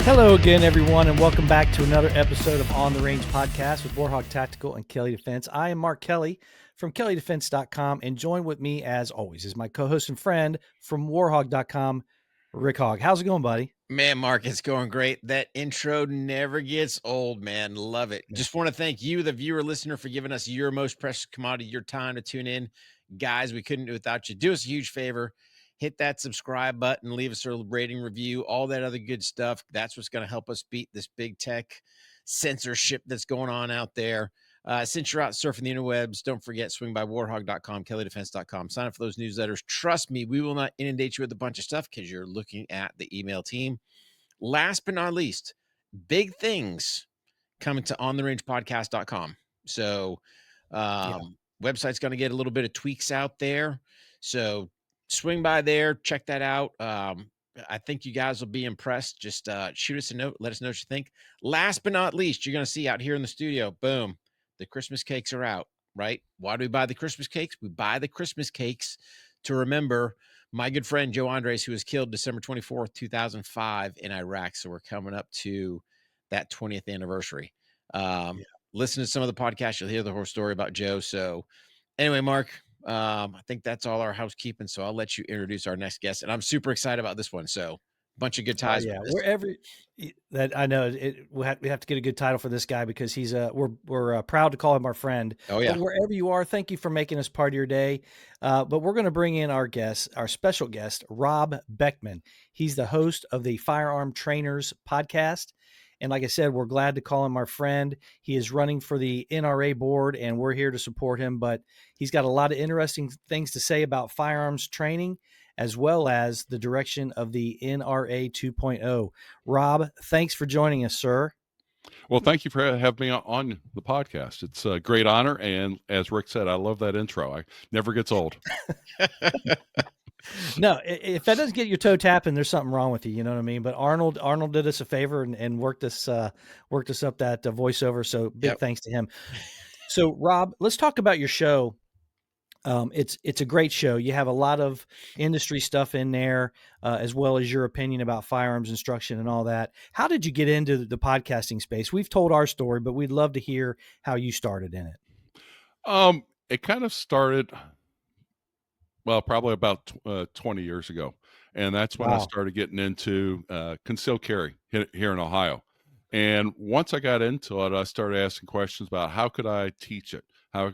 Hello again, everyone, and welcome back to another episode of On the Range Podcast with Warhog Tactical and Kelley Defense. I am Mark Kelley from KelleyDefense.com, and joined with me, as always, is my co-host and friend from Warhog.com, Rick Hogg. How's it going, buddy? Man, Mark, it's going great. That intro never gets old, man. Love it. Just want to thank you, the viewer listener, for giving us your most precious commodity, your time to tune in. Guys, we couldn't do it without you. Do us a huge favor. Hit that subscribe button, leave us a rating review, all that other good stuff. That's what's going to help us beat this big tech censorship that's going on out there. Since you're out surfing the interwebs, don't forget, swing by warhog.com, KelleyDefense.com. Sign up for those newsletters. Trust me, we will not inundate you with a bunch of stuff because you're looking at the email team. Last but not least, big things coming to ontherangepodcast.com. So website's going to get a little bit of tweaks out there. So swing by there, check that out. I think you guys will be impressed. Just shoot us a note. Let us know what you think. Last but not least, you're going to see out here in the studio, boom, the Christmas cakes are out, right? Why do we buy the Christmas cakes? We buy the Christmas cakes to remember my good friend Joe Andres, who was killed December 24th, 2005 in Iraq. So we're coming up to that 20th anniversary. Listen to some of the podcasts. You'll hear the whole story about Joe. So anyway, Mark, I think that's all our housekeeping. So I'll let you introduce our next guest. And I'm super excited about this one. So bunch of good ties. Wherever that I know we have to get a good title for this guy because he's we're proud to call him our friend. Oh yeah. But wherever you are, thank you for making us part of your day. But we're going to bring in our special guest, Rob Beckman. He's the host of the Firearm Trainers podcast. And like I said, we're glad to call him our friend. He is running for the NRA board, and we're here to support him. But he's got a lot of interesting things to say about firearms training, as well as the direction of the NRA 2.0. Rob, thanks for joining us, sir. Well, thank you for having me on the podcast. It's a great honor. And as Rick said, I love that intro. I never gets old. No, if that doesn't get your toe tapping, there's something wrong with you. You know what I mean? But Arnold did us a favor and worked us up that voiceover. So big thanks to him. So Rob, let's talk about your show. It's a great show. You have a lot of industry stuff in there, as well as your opinion about firearms instruction and all that. How did you get into the podcasting space? We've told our story, but we'd love to hear how you started in it. It kind of started, well, probably about 20 years ago. And that's when I started getting into concealed carry here in Ohio. And once I got into it, I started asking questions about how could I teach it? How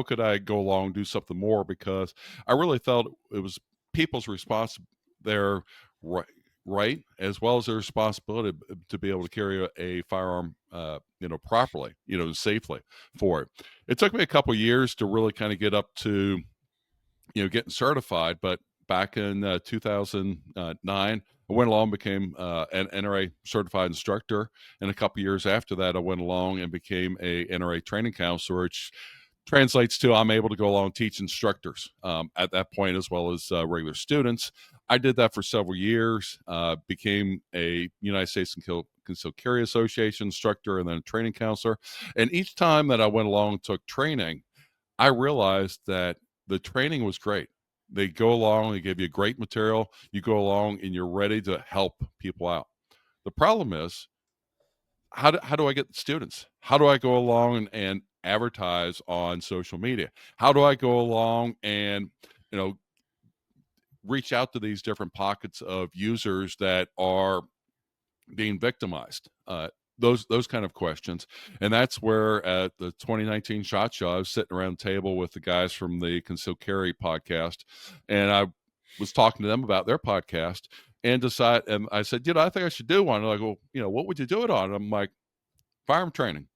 could I go along and do something more? Because I really felt it was people's their right, as well as their responsibility to be able to carry a firearm, properly, safely for it. It took me a couple of years to really kind of get up to, getting certified. But back in 2009, I went along and became an NRA certified instructor. And a couple of years after that, I went along and became a NRA training counselor, which translates to I'm able to go along and teach instructors at that point, as well as regular students. I did that for several years, became a United States Concealed Carry Association instructor and then a training counselor. And each time that I went along and took training, I realized that the training was great. They go along, they give you great material. You go along and you're ready to help people out. The problem is, how do I get the students? How do I go along and advertise on social media? How do I go along and, reach out to these different pockets of users that are being victimized? Those kind of questions. And that's where at the 2019 SHOT Show, I was sitting around the table with the guys from the Concealed Carry podcast, and I was talking to them about their podcast and I said, I think I should do one. And I go, what would you do it on? And I'm like, firearm training,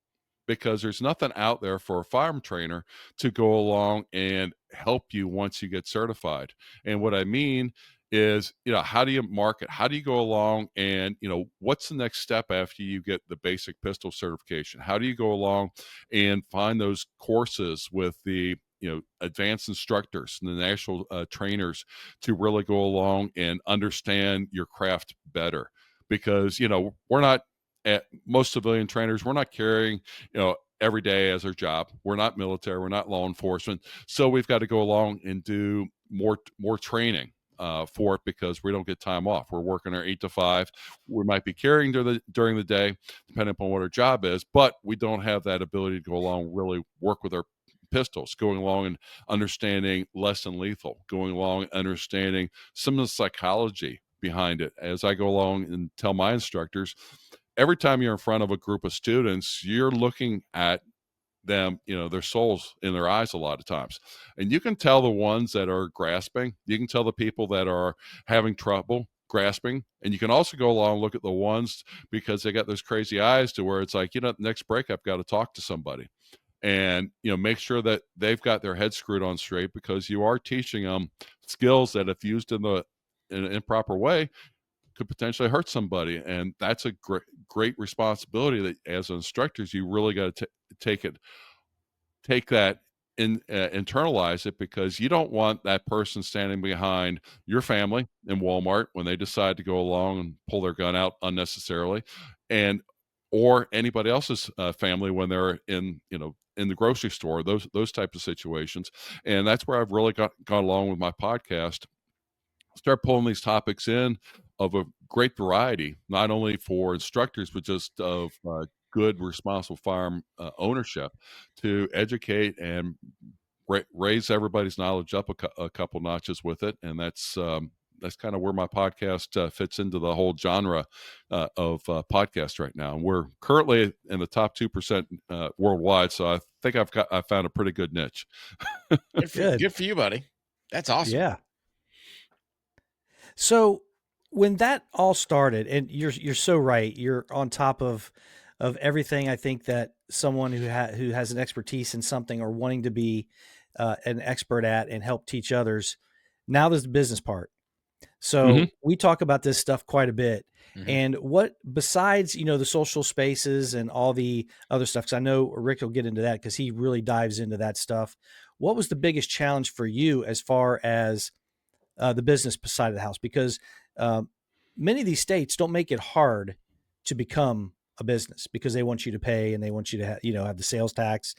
because there's nothing out there for a firearm trainer to go along and help you once you get certified. And what I mean is, how do you market? How do you go along and, what's the next step after you get the basic pistol certification? How do you go along and find those courses with the, advanced instructors and the national trainers to really go along and understand your craft better? Because, we're not, at most civilian trainers, we're not carrying, every day as our job. We're not military. We're not law enforcement. So we've got to go along and do more training for it because we don't get time off. We're working our 8 to 5. We might be carrying during the day, depending upon what our job is, but we don't have that ability to go along, really work with our pistols, going along and understanding less than lethal, going along and understanding some of the psychology behind it. As I go along and tell my instructors, every time you're in front of a group of students, you're looking at them, their souls in their eyes a lot of times. And you can tell the ones that are grasping, you can tell the people that are having trouble grasping, and you can also go along and look at the ones because they got those crazy eyes to where it's like, next break, I've got to talk to somebody. And, make sure that they've got their head screwed on straight, because you are teaching them skills that if used in an improper way could potentially hurt somebody. And that's a great responsibility that as instructors, you really got to take that and internalize it, because you don't want that person standing behind your family in Walmart when they decide to go along and pull their gun out unnecessarily, and or anybody else's family when they're in the grocery store, those types of situations. And that's where I've really gone along with my podcast, start pulling these topics in of a great variety, not only for instructors, but just of good, responsible firearm ownership, to educate and raise everybody's knowledge up a couple notches with it. And that's kind of where my podcast fits into the whole genre of podcast right now. And we're currently in the top 2% worldwide, so I think I found a pretty good niche. Good for you, buddy. That's awesome. Yeah. So when that all started, and you're so right, you're on top of everything. I think that someone who has an expertise in something or wanting to be an expert at and help teach others. Now there's the business part. So we talk about this stuff quite a bit. And what, besides, the social spaces and all the other stuff, because I know Rick will get into that because he really dives into that stuff. What was the biggest challenge for you as far as the business side of the house? Because many of these states don't make it hard to become a business, because they want you to pay and they want you to have the sales tax,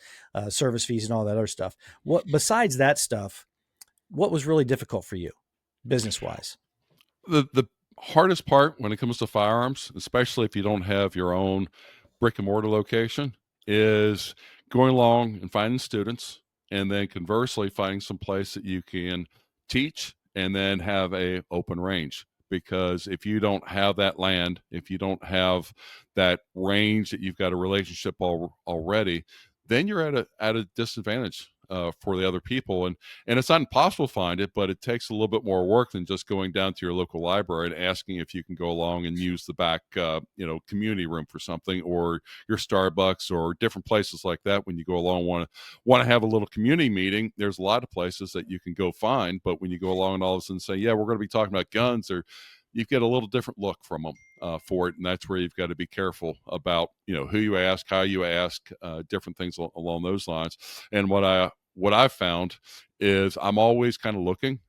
service fees, and all that other stuff. What, besides that stuff, what was really difficult for you business wise? The hardest part when it comes to firearms, especially if you don't have your own brick and mortar location, is going along and finding students, and then conversely finding some place that you can teach and then have a open range. Because if you don't have that land, if you don't have that range that you've got a relationship already, then you're at a disadvantage for the other people. And it's not impossible to find it, but it takes a little bit more work than just going down to your local library and asking if you can go along and use the back community room for something, or your Starbucks, or different places like that. When you go along, want to have a little community meeting, there's a lot of places that you can go find. But when you go along and all of a sudden say, yeah, we're going to be talking about guns, or you get a little different look from them for it. And that's where you've got to be careful about, who you ask, how you ask, different things along those lines. And what I've found is I'm always kind of looking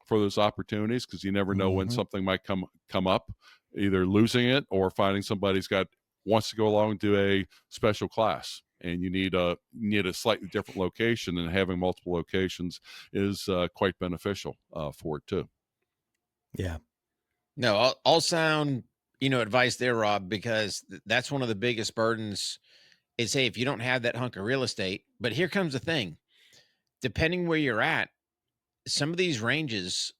for those opportunities, because you never know when something might come up, either losing it or finding somebody's wants to go along and do a special class, and you need a slightly different location, and having multiple locations is quite beneficial for it too. Yeah. No, I'll sound, advice there, Rob, because that's one of the biggest burdens is, hey, if you don't have that hunk of real estate. But here comes the thing. Depending where you're at, some of these ranges,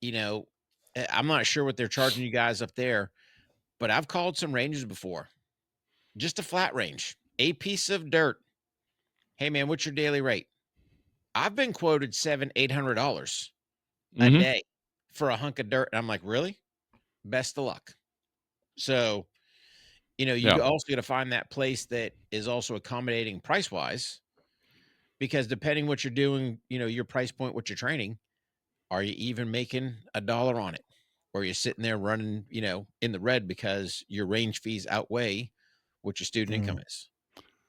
I'm not sure what they're charging you guys up there, but I've called some ranges before. Just a flat range, a piece of dirt. Hey man, what's your daily rate? I've been quoted $700-800 a day for a hunk of dirt. And I'm like, really? Best of luck. So, you also got to find that place that is also accommodating price wise, because depending what you're doing, your price point, what you're training, are you even making $1 on it? Or you're sitting there running, in the red because your range fees outweigh what your student income is.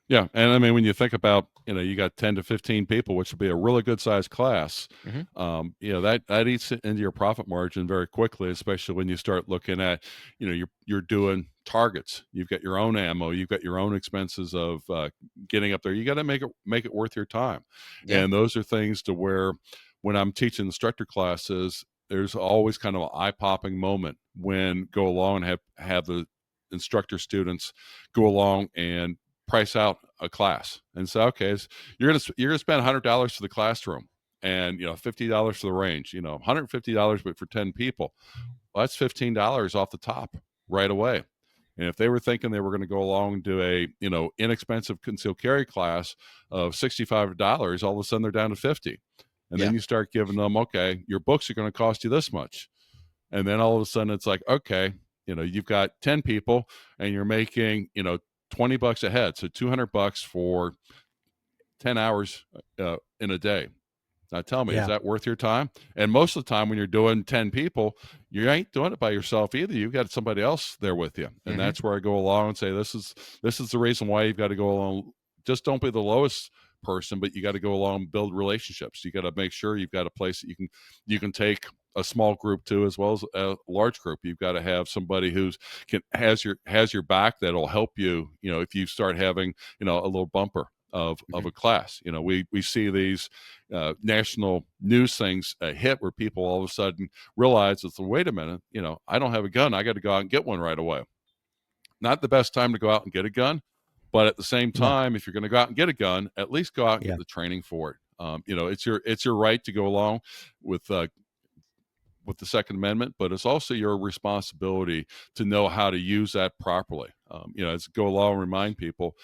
Yeah. And I mean, when you think about, you got 10 to 15 people, which would be a really good sized class, that eats into your profit margin very quickly, especially when you start looking at, you're doing targets. You've got your own ammo, you've got your own expenses of getting up there. You got to make it worth your time. Yeah. And those are things to where, when I'm teaching instructor classes, there's always kind of an eye-popping moment when go along and have the instructor students go along and price out a class and say, okay, you're gonna spend $100 for the classroom and $50 for the range, $150 but for 10 people. Well, that's $15 off the top right away. And if they were thinking they were going to go along and do a inexpensive concealed carry class of $65, all of a sudden they're down to 50. And then you start giving them, okay, your books are going to cost you this much. And then all of a sudden it's like, okay, you've got 10 people and you're making, $20 a head. So $200 for 10 hours in a day. Now tell me, is that worth your time? And most of the time when you're doing 10 people, you ain't doing it by yourself either. You've got somebody else there with you. And that's where I go along and say, this is the reason why you've got to go along. Just don't be the lowest person, but you got to go along and build relationships. You got to make sure you've got a place that you can take a small group to as well as a large group. You've got to have somebody has your back that'll help you, if you start having, a little bumper of a class. We see these national news things hit where people all of a sudden realize it's, wait a minute, I don't have a gun. I got to go out and get one right away. Not the best time to go out and get a gun, but at the same time, if you're going to go out and get a gun, at least go out and get the training for it. It's your right to go along with the Second Amendment, but it's also your responsibility to know how to use that properly. As go along and remind people,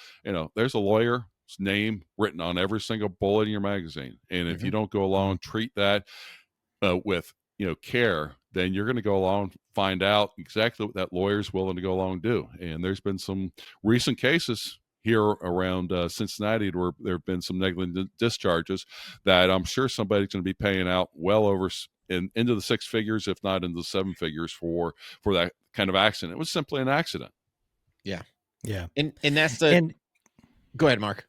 there's a lawyer's name written on every single bullet in your magazine. And if you don't go along and treat that with, care, then you're going to go along and find out exactly what that lawyer's willing to go along and do. And there's been some recent cases here around Cincinnati where there have been some negligent discharges that I'm sure somebody's going to be paying out well over into the six figures, if not into the seven figures for that kind of accident. It was simply an accident. Yeah. Yeah. And that's go ahead, Mark.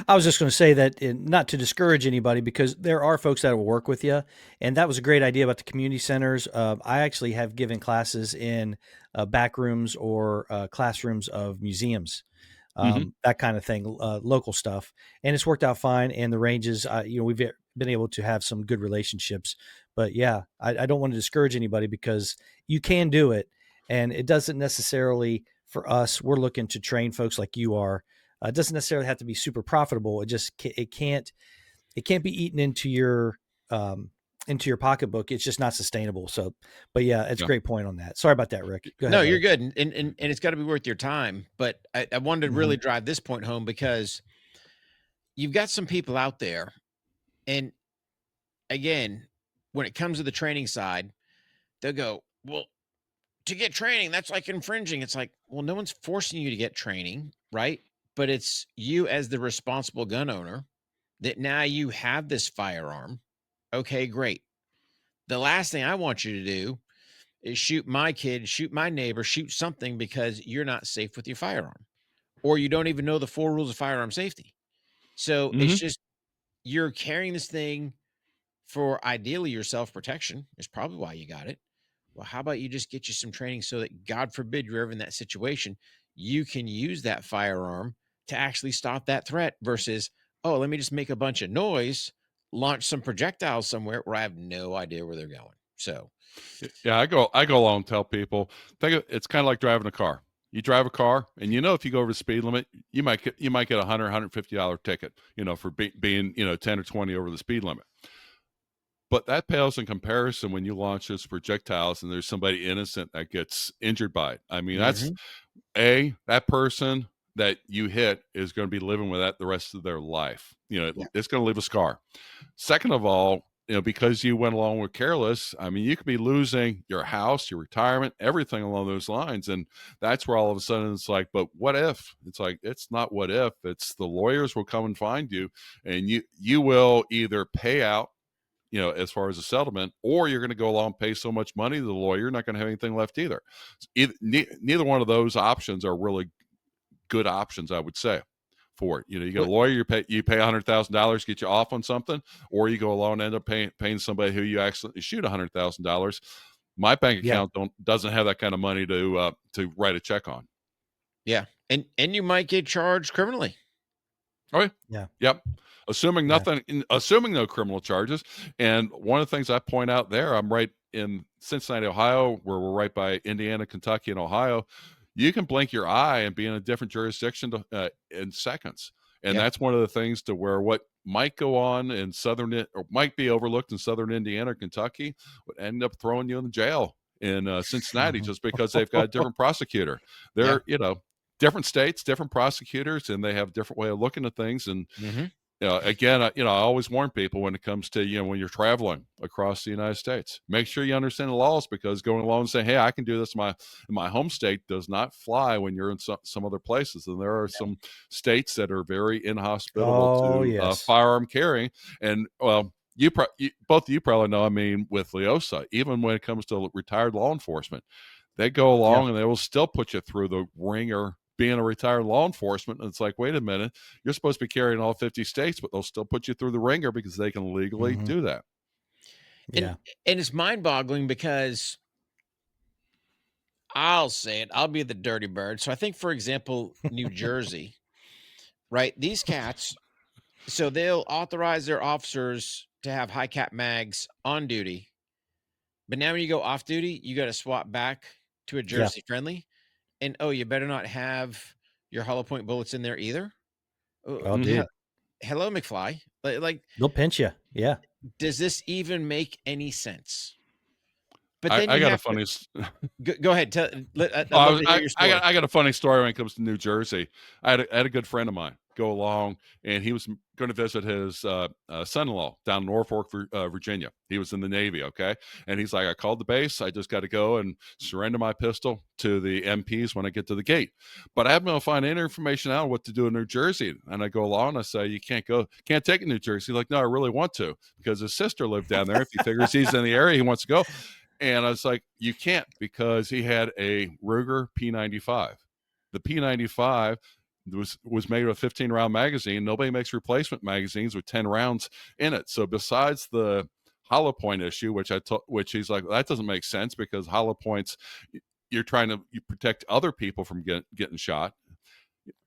I was just going to say that not to discourage anybody, because there are folks that will work with you. And that was a great idea about the community centers. I actually have given classes in back rooms or classrooms of museums, that kind of thing, local stuff. And it's worked out fine. And the ranges, we've been able to have some good relationships. But yeah, I don't want to discourage anybody, because you can do it. And it doesn't necessarily, for us, we're looking to train folks like you are. It doesn't necessarily have to be super profitable. It can't be eaten into your pocketbook. It's just not sustainable. So, but yeah, it's a great point on that. Sorry about that, Rick. Go ahead, no, buddy. you're good. And it's got to be worth your time. But I wanted to really drive this point home, because you've got some people out there. And again, when it comes to the training side, they'll go, well, to get training, that's like infringing. It's like, well, no one's forcing you to get training, right? But it's you as the responsible gun owner that now you have this firearm. Okay, great. The last thing I want you to do is shoot my kid, shoot my neighbor, shoot something because you're not safe with your firearm, or you don't even know the 4 rules of firearm safety. So it's just, you're carrying this thing for ideally your self-protection is probably why you got it. Well, how about you just get you some training so that, God forbid, you're ever in that situation, you can use that firearm to actually stop that threat versus, oh, let me just make a bunch of noise, launch some projectiles somewhere where I have no idea where they're going. So, yeah, I go along and tell people, it's kind of like driving a car. You drive a car, and if you go over the speed limit, you might get $100, $150 ticket, for being 10 or 20 over the speed limit. But that pales in comparison when you launch those projectiles and there's somebody innocent that gets injured by it. I mean, that's that person that you hit is going to be living with that the rest of their life. It's going to leave a scar. Second of all, because you went along with careless, I mean, you could be losing your house, your retirement, everything along those lines. And that's where all of a sudden it's like, but what if? It's like, it's not what if, it's the lawyers will come and find you, and you will either pay out, as far as a settlement, or you're going to go along and pay so much money to the lawyer, you're not going to have anything left either. Neither one of those options are really good options, I would say, for it. You get a lawyer, you pay $100,000, get you off on something, or you go along and end up paying somebody who you accidentally shoot $100,000. My bank account doesn't have that kind of money to write a check on. Yeah. And you might get charged criminally. Oh, yeah. Yeah. Yep. Assuming Yeah. assuming no criminal charges. And one of the things I point out there, I'm right in Cincinnati, Ohio, where we're right by Indiana, Kentucky, and Ohio. You can blink your eye and be in a different jurisdiction in seconds. And Yeah. that's one of the things to where what might go on in or might be overlooked in southern Indiana or Kentucky would end up throwing you in jail in Cincinnati Mhm. just because they've got a different prosecutor. Yeah. They're, different states, different prosecutors, and they have a different way of looking at things. And again, I always warn people when it comes to when you're traveling across the United States, make sure you understand the laws, because going along and saying, "Hey, I can do this in my home state," does not fly when you're in some other places. And there are some states that are very inhospitable Oh, to yes. firearm carrying. And well, both of you probably know. I mean, with Leosa, even when it comes to retired law enforcement, they go Yeah. along and they will still put you through the ringer being a retired law enforcement. And it's like, wait a minute, you're supposed to be carrying all 50 states, but they'll still put you through the ringer because they can legally Mhm. do that. And Yeah. and it's mind-boggling because I'll say it, I'll be the dirty bird. So I think, for example, New Jersey, right? These cats, so they'll authorize their officers to have high cap mags on duty. But now when you go off duty, you got to swap back to a Yeah. Jersey friendly. And oh, you better not have your hollow point bullets in there either. Oh, Mhm. dude, Hello, McFly. Like, they'll pinch you. Yeah. does this even make any sense? But then I you got a have to funny. go ahead. I'd Oh, love to hear your story. I got a funny story when it comes to New Jersey. I had a good friend of mine go along, and he was going to visit his son-in-law down in Norfolk, Virginia. He was in the Navy, okay? And he's like, I called the base. I just got to go and surrender my pistol to the MPs when I get to the gate. But I haven't been able to find any information out on what to do in New Jersey. And I go along and I say, you can't take it in New Jersey. He's like, no, I really want to, because his sister lived down there. If he figures he's in the area, he wants to go. And I was like, you can't, because he had a Ruger P95. The P95 was made with a 15-round magazine. Nobody makes replacement magazines with 10 rounds in it. So besides the hollow point issue, which he's like, that doesn't make sense, because hollow points, you're trying to protect other people from getting shot.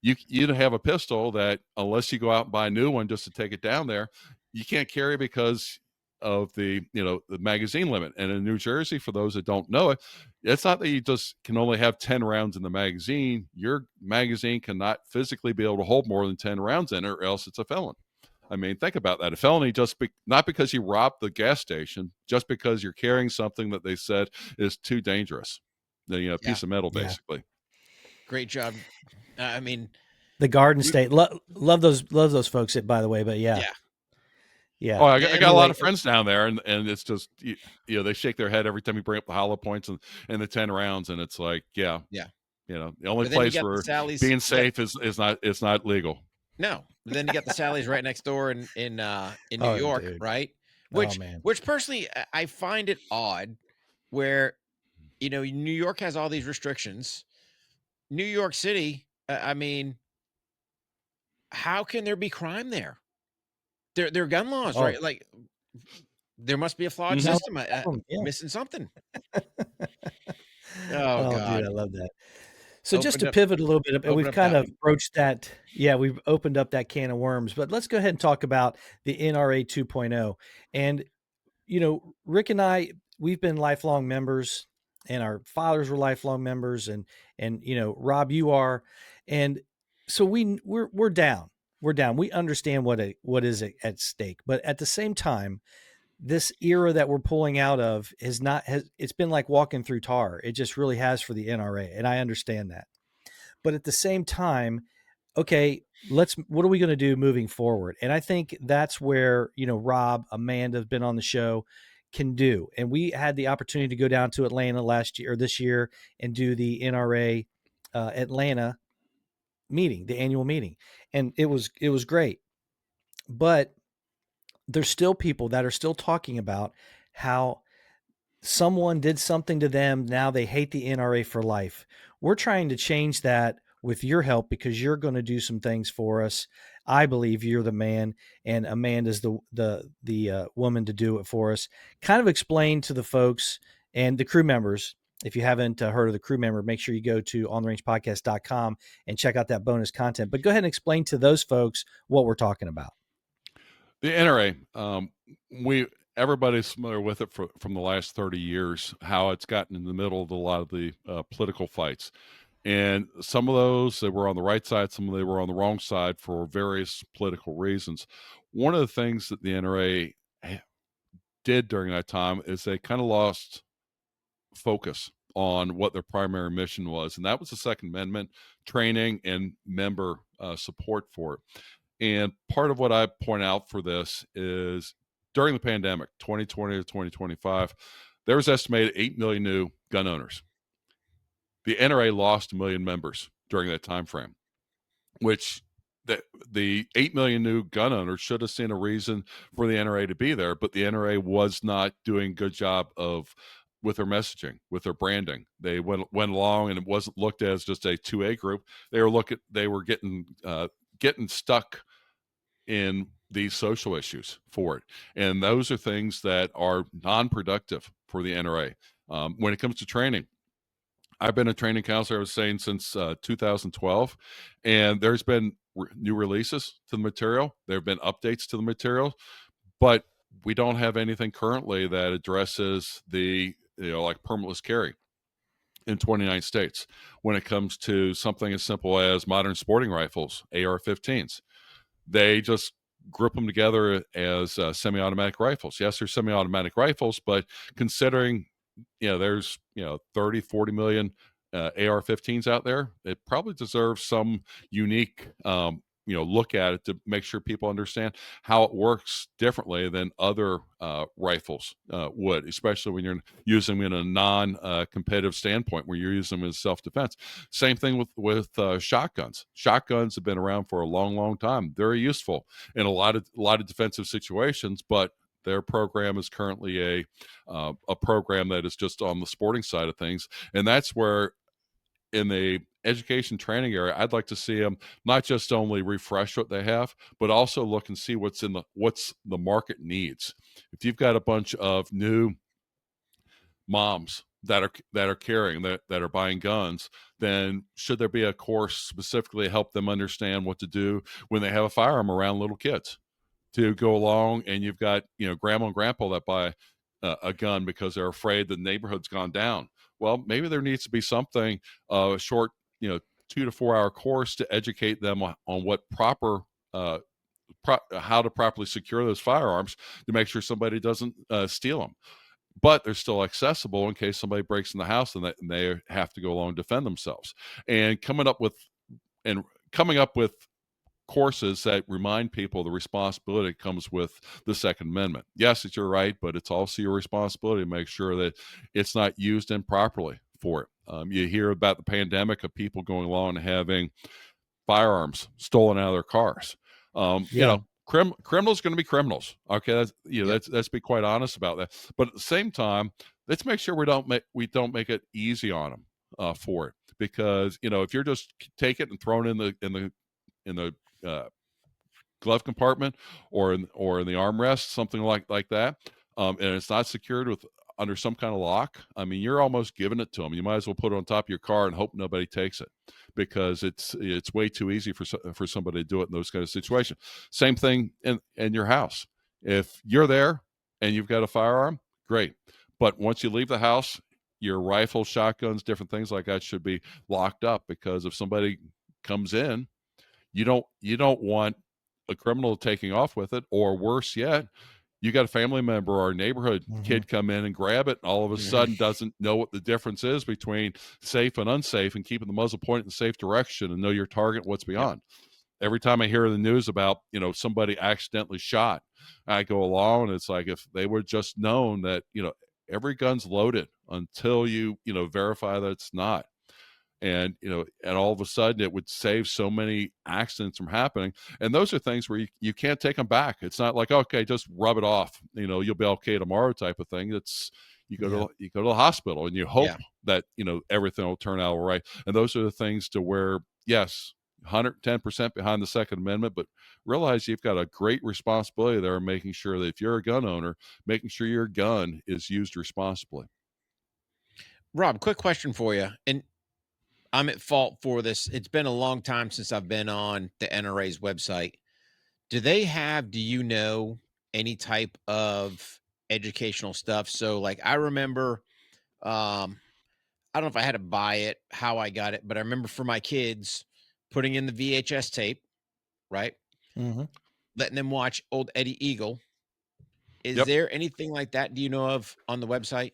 You have a pistol that, unless you go out and buy a new one just to take it down there, you can't carry because of the magazine limit. And in New Jersey, for those that don't know it, it's not that you just can only have 10 rounds in the magazine. Your magazine cannot physically be able to hold more than 10 rounds in it, or else it's a felon. I mean, think about that. A felony, not because you robbed the gas station, just because you're carrying something that they said is too dangerous. Yeah, Piece of metal, Yeah. basically. great job. I mean, The Garden State. Love those folks, by the way. But yeah. yeah. Yeah. Oh, I got a lot Anyway, of friends down there, and it's just they shake their head every time you bring up the hollow points and the 10 rounds, and it's like, yeah, Yeah. the only But then you place got the where Sally's. being safe is not legal. No. But then you got the Sally's right next door in New oh, York, dude. right? Oh, man. Which personally I find it odd, where New York has all these restrictions. New York City, I mean, how can there be crime there? Their gun laws, Oh, right? Like, there must be a flawed Mhm. system. yeah. Missing something. Oh Oh, dude, God. I love that. So just to Opened up pivot a little bit, opened we've up kind that of one. broached that. Yeah, we've opened up that can of worms, but let's go ahead and talk about the NRA 2.0. And, Rick and I, we've been lifelong members, and our fathers were lifelong members, and Rob, you are. And so we're down. We're down. We understand what is at stake, but at the same time, this era that we're pulling out of it's been like walking through tar. It just really has for the NRA. And I understand that. But at the same time, okay, what are we going to do moving forward? And I think that's where, Rob, Amanda have been on the show, can do. And we had the opportunity to go down to Atlanta this year, and do the NRA Atlanta meeting, the annual meeting. And it was great. But there's still people that are still talking about how someone did something to them. Now they hate the NRA for life. We're trying to change that with your help, because you're going to do some things for us. I believe you're the man, and Amanda's the woman to do it for us. Kind of explain to the folks and the crew members If you haven't heard of the crew member, make sure you go to ontheRangePodcast.com and check out that bonus content. But go ahead and explain to those folks what we're talking about. The NRA, everybody's familiar with it from the last 30 years, how it's gotten in the middle of a lot of the political fights. And some of those, they were on the right side, some of they were on the wrong side for various political reasons. One of the things that the NRA did during that time is they kind of lost focus on what their primary mission was, and that was the Second Amendment, training and member support for it. And part of what I point out for this is during the pandemic, 2020 to 2025, there was estimated 8 million new gun owners. The NRA lost 1 million members during that time frame, which the 8 million new gun owners should have seen a reason for the NRA to be there, but the NRA was not doing a good job with their messaging, with their branding. They went along, and it wasn't looked at as just a 2A group. They were getting stuck in these social issues for it, and those are things that are non-productive for the NRA. When it comes to training, I've been a training counselor, I was saying, since 2012, and there's been new releases to the material. There have been updates to the material, but we don't have anything currently that addresses the, like permitless carry in 29 states. When it comes to something as simple as modern sporting rifles, AR-15s, they just group them together as semi-automatic rifles. Yes, they're semi-automatic rifles, but considering there's 30, 40 million AR-15s out there, it probably deserves some unique look at it to make sure people understand how it works differently than other rifles would, especially when you're using them in a non-competitive standpoint where you're using them as self-defense. Same thing with shotguns. Shotguns have been around for a long, long time. Very useful in a lot of defensive situations, but their program is currently a program that is just on the sporting side of things, and that's where, in the education training area, I'd like to see them not just only refresh what they have, but also look and see what's the market needs. If you've got a bunch of new moms that are carrying, that are buying guns, then should there be a course specifically to help them understand what to do when they have a firearm around little kids, to go along, and you've got grandma and grandpa that buy a gun because they're afraid the neighborhood's gone down. Well, maybe there needs to be something, a short 2 to 4 hour course to educate them on what how to properly secure those firearms to make sure somebody doesn't steal them, but they're still accessible in case somebody breaks in the house and they have to go along and defend themselves. And coming up with courses that remind people the responsibility that comes with the Second Amendment. Yes, it's your right, but it's also your responsibility to make sure that it's not used improperly for it. You hear about the pandemic of people going along and having firearms stolen out of their cars. Criminals going to be criminals. Okay, let's be quite honest about that. But at the same time, let's make sure we don't make it easy on them for it, because if you're just take it and throw it in the glove compartment or in the armrest, something like that, and it's not secured under some kind of lock, I mean, you're almost giving it to them. You might as well put it on top of your car and hope nobody takes it, because it's way too easy for somebody to do it in those kind of situations. Same thing in your house. If you're there and you've got a firearm, great, but once you leave the house, your rifles, shotguns, different things like that should be locked up, because if somebody comes in, you don't want a criminal taking off with it, or worse yet, you got a family member or a neighborhood kid come in and grab it, and all of a sudden doesn't know what the difference is between safe and unsafe, and keeping the muzzle pointed in the safe direction and know your target, what's beyond. Every time I hear the news about somebody accidentally shot, I go along, and it's like, if they would just known that every gun's loaded until you verify that it's not. And and all of a sudden it would save so many accidents from happening. And those are things where you can't take them back. It's not like, okay, just rub it off, you'll be okay tomorrow type of thing. It's you go to the hospital and you hope that everything will turn out all right. And those are the things to where, yes, 110% behind the Second Amendment, but realize you've got a great responsibility there, making sure that if you're a gun owner, making sure your gun is used responsibly. Rob, quick question for you. And I'm at fault for this. It's been a long time since I've been on the NRA's website. Do you know any type of educational stuff? So like I remember I don't know if I had to buy it, how I got it, but I remember for my kids putting in the VHS tape, right? Mm-hmm. Letting them watch old Eddie Eagle. Is Yep. there anything like that do you know of on the website?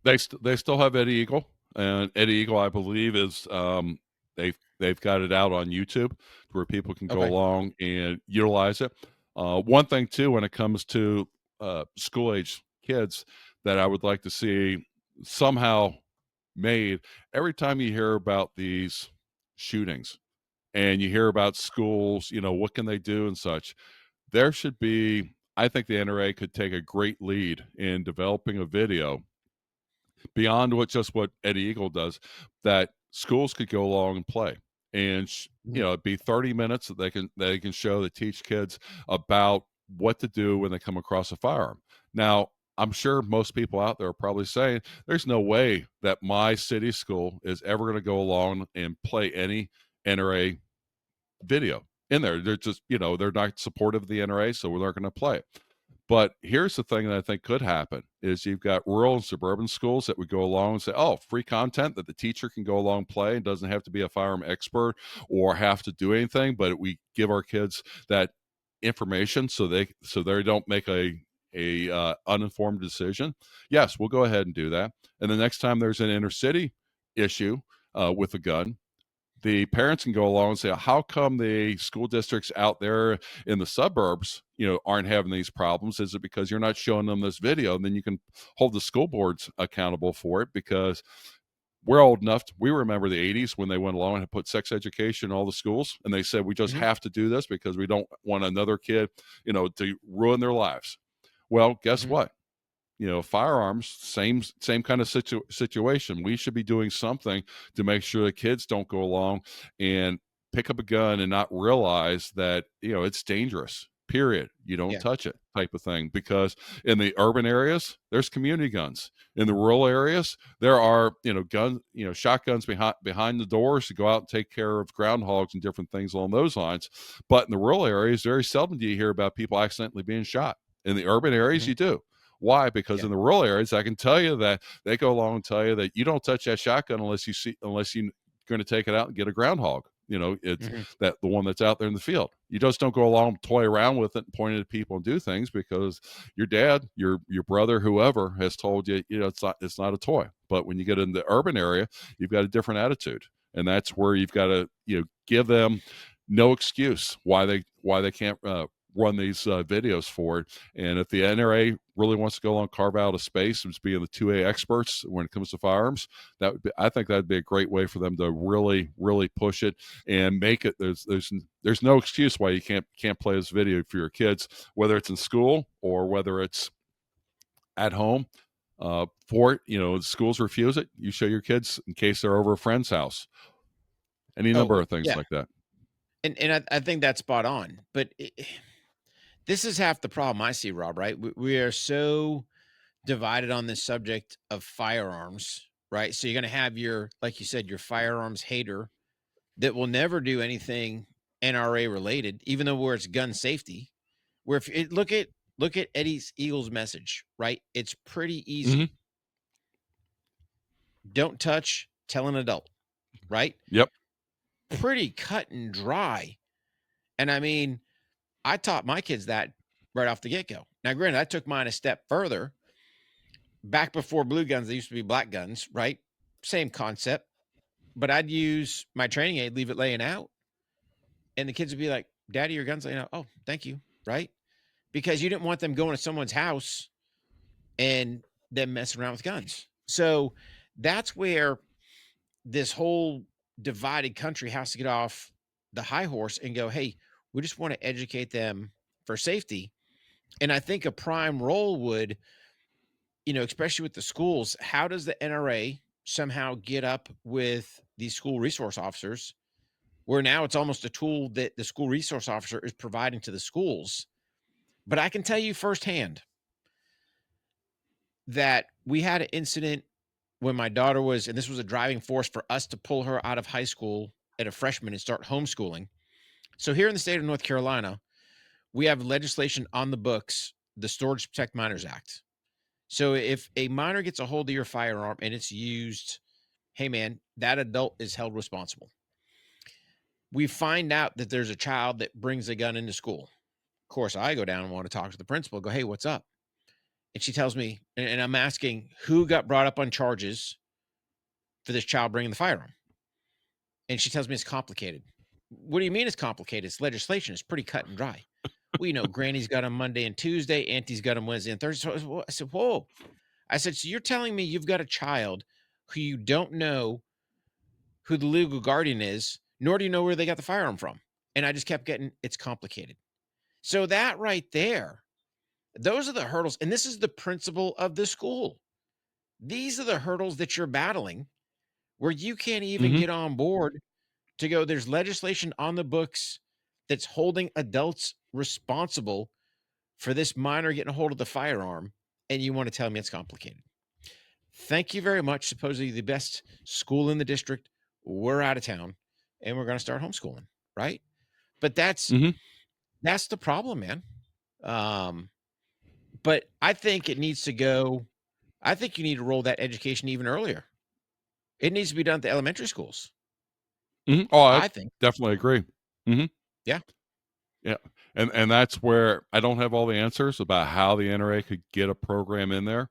They still have Eddie Eagle, and Eddie Eagle, I believe, is they've got it out on YouTube where people can go Okay. along and utilize it. One thing too, when it comes to school age kids, that I would like to see somehow made every time you hear about these shootings and you hear about schools, what can they do and such. There should be. I think the NRA could take a great lead in developing a video beyond what Eddie Eagle does, that schools could go along and play. And Mhm. it'd be 30 minutes that they can show that teach kids about what to do when they come across a firearm. Now, I'm sure most people out there are probably saying there's no way that my city school is ever going to go along and play any NRA video in there. They're just, they're not supportive of the NRA, so we're not going to play it. But here's the thing that I think could happen is you've got rural and suburban schools that would go along and say, oh, free content that the teacher can go along and play and doesn't have to be a firearm expert or have to do anything, but we give our kids that information so they don't make a uninformed decision. Yes, we'll go ahead and do that. And the next time there's an inner city issue with a gun, the parents can go along and say, how come the school districts out there in the suburbs, aren't having these problems? Is it because you're not showing them this video? And then you can hold the school boards accountable for it, because we're old enough. We remember the 80s when they went along and put sex education in all the schools. And they said, we just Mhm. have to do this because we don't want another kid, to ruin their lives. Well, guess Mhm. what? Firearms, same kind of situation. We should be doing something to make sure the kids don't go along and pick up a gun and not realize that it's dangerous. Period. You don't Yeah. touch it, type of thing. Because in the urban areas, there's community guns. In the rural areas, there are guns, shotguns behind the doors to go out and take care of groundhogs and different things along those lines. But in the rural areas, very seldom do you hear about people accidentally being shot. In the urban areas, Mhm. you do. Why? Because Yeah. in the rural areas, I can tell you that they go along and tell you that you don't touch that shotgun unless you're going to take it out and get a groundhog. It's Mhm. that the one that's out there in the field. You just don't go along and toy around with it and point it at people and do things because your dad, your brother, whoever has told you, it's not a toy. But when you get in the urban area, you've got a different attitude, and that's where you've got to give them no excuse why they can't run these videos for it. And if the NRA really wants to go along, carve out a space as being the 2A experts when it comes to firearms, I think that'd be a great way for them to really, really push it and make it. There's no excuse why you can't play this video for your kids, whether it's in school or whether it's at home. Schools refuse it. You show your kids in case they're over a friend's house. Any Oh, number of things yeah. like that. And I think that's spot on. But this is half the problem I see, Rob, right? We are so divided on this subject of firearms, right? So you're going to have like you said, your firearms hater that will never do anything NRA related, even though where it's gun safety. Where if it, look at Eddie's Eagles message, right? It's pretty Hmm. easy. Don't touch, tell an adult, right? Yep. Pretty cut and dry. And I mean, I taught my kids that right off the get go. Now, granted, I took mine a step further. Back before blue guns, they used to be black guns, right? Same concept. But I'd use my training aid, leave it laying out, and the kids would be like, "Daddy, your gun's laying out." Oh, thank you, right? Because you didn't want them going to someone's house and them messing around with guns. So that's where this whole divided country has to get off the high horse and go, "Hey, we just want to educate them for safety." And I think a prime role would, especially with the schools, how does the NRA somehow get up with these school resource officers where now it's almost a tool that the school resource officer is providing to the schools? But I can tell you firsthand that we had an incident when my daughter was, and this was a driving force for us to pull her out of high school at a freshman and start homeschooling. So here in the state of North Carolina, we have legislation on the books, the Storage to Protect Minors Act. So if a minor gets a hold of your firearm and it's used, hey man, that adult is held responsible. We find out that there's a child that brings a gun into school. Of course, I go down and want to talk to the principal, go, hey, what's up? And she tells me, and I'm asking who got brought up on charges for this child bringing the firearm. And she tells me it's complicated. What do you mean it's complicated? It's legislation. It's pretty cut and dry. Well, you know, Granny's got them Monday and Tuesday. Auntie's got them Wednesday and Thursday. So I said, whoa. I said, so you're telling me you've got a child who you don't know who the legal guardian is, nor do you know where they got the firearm from. And I just kept getting, it's complicated. So that right there, those are the hurdles. And this is the principle of the school. These are the hurdles that you're battling where you can't even Mhm. get on board to go, there's legislation on the books that's holding adults responsible for this minor getting a hold of the firearm. And you want to tell me it's complicated. Thank you very much. Supposedly the best school in the district. We're out of town and we're going to start homeschooling. Right. But that's Mhm. the problem, man. But I think it needs to go. I think you need to roll that education even earlier. It needs to be done at the elementary schools. Mhm. Oh, I I think. definitely agree. Mhm. Yeah. Yeah. And that's where I don't have all the answers about how the NRA could get a program in there.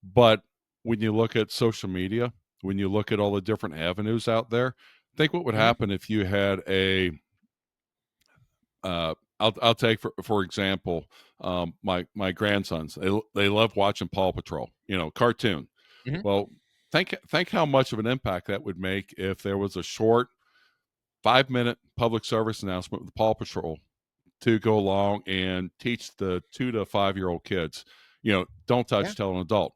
But when you look at social media, when you look at all the different avenues out there, think what would Mhm. happen if you had a I'll take for example, my grandsons. They love watching Paw Patrol, you know, cartoon. Mhm. Well, think how much of an impact that would make if there was a short 5-minute public service announcement with Paw Patrol to go along and teach the 2 to 5 year old kids, you know, don't Yeah. touch till an adult.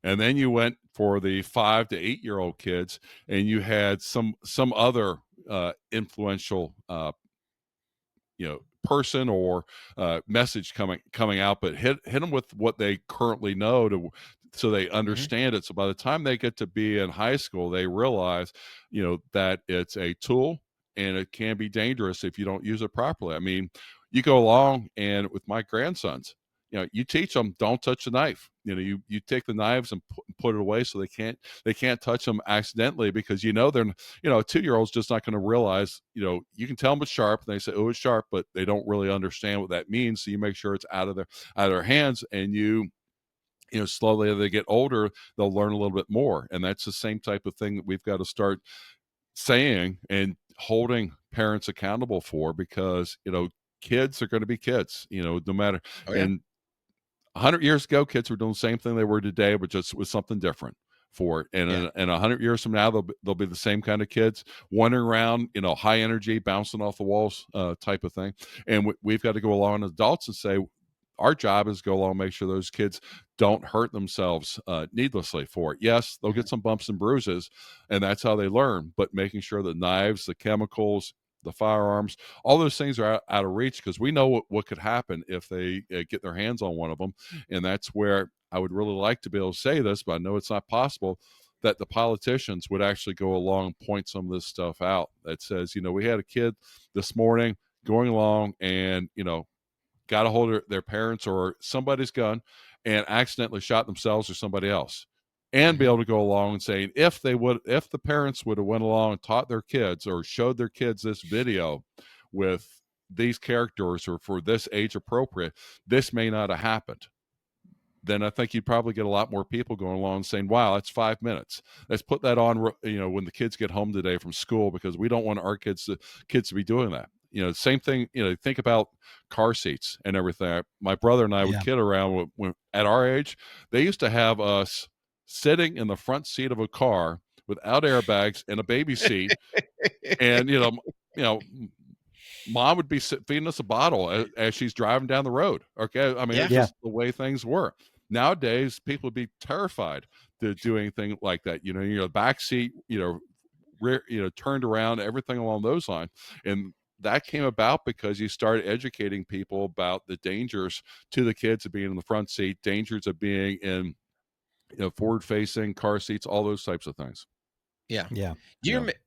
And then you went for the 5 to 8 year old kids, and you had some other influential you know person or message coming out, but hit them with what they currently know to so they Mhm. understand it. So by the time they get to be in high school, they realize, you know, that it's a tool and it can be dangerous if you don't use it properly. I mean, you go along and with my grandsons, you know, you teach them don't touch the knife. You know, you take the knives and put it away so they can't touch them accidentally, because you know they're, you know, a 2-year-old's just not going to realize, you know, you can tell them it's sharp and they say, oh, it's sharp, but they don't really understand what that means. So you make sure it's out of their hands, and you know, slowly as they get older, they'll learn a little bit more. And that's the same type of thing that we've got to start saying and holding parents accountable for, because, you know, kids are going to be kids, you know, no matter. Oh yeah. And 100 years ago, kids were doing the same thing they were today, but just with something different for it. And Yeah. in 100 years from now, they'll be the same kind of kids wandering around, you know, high energy, bouncing off the walls, type of thing. And we've got to go along as adults and say, our job is to go along and make sure those kids don't hurt themselves needlessly for it. Yes, they'll Mhm. get some bumps and bruises, and that's how they learn. But making sure the knives, the chemicals, the firearms, all those things are out of reach, because we know what could happen if they get their hands on one of them. And that's where I would really like to be able to say this, but I know it's not possible, that the politicians would actually go along and point some of this stuff out that says, you know, we had a kid this morning going along and, you know, got a hold of their parents or somebody's gun and accidentally shot themselves or somebody else. And be Mhm. able to go along and say, if the parents would have went along and taught their kids or showed their kids this video with these characters or for this age appropriate, this may not have happened. Then I think you'd probably get a lot more people going along and saying, wow, that's 5 minutes. Let's put that on, you know, when the kids get home today from school, because we don't want our kids to be doing that. You know, same thing, you know, think about car seats and everything. My brother and I would Yeah. kid around when at our age, they used to have us sitting in the front seat of a car without airbags and a baby seat. And, you know, mom would be feeding us a bottle as she's driving down the road. Okay. I mean, it's Yeah. Yeah. just the way things were. Nowadays, people would be terrified to do anything like that. You know, you're the back seat, you know, rear, you know, turned around, everything along those lines. And that came about because you started educating people about the dangers to the kids of being in the front seat, dangers of being in forward facing car seats, all those types of things. Yeah. Yeah.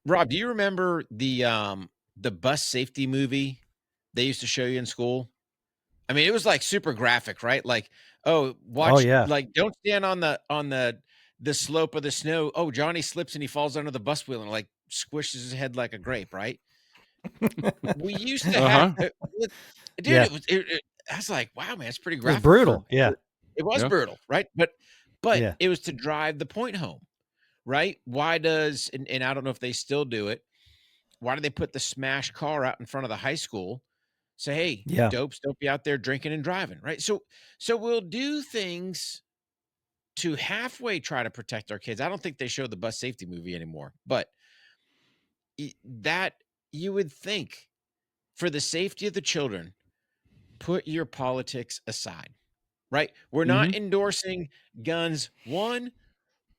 Rob, do you remember the bus safety movie they used to show you in school? I mean, it was like super graphic, right? Like, oh, watch, yeah. like, don't stand on the slope of the snow. Oh, Johnny slips and he falls under the bus wheel and like squishes his head like a grape, right? We used to have, dude. Yeah. It was. I was like, wow, man, it's pretty It was graphic brutal. Yeah. it was Yeah. brutal, right? But Yeah. it was to drive the point home, right? Why does and I don't know if they still do it. Why do they put the smashed car out in front of the high school? Say, hey, Yeah. dopes, don't be out there drinking and driving, right? So we'll do things to halfway try to protect our kids. I don't think they show the bus safety movie anymore, but that you would think for the safety of the children, put your politics aside, right? We're not endorsing guns, one,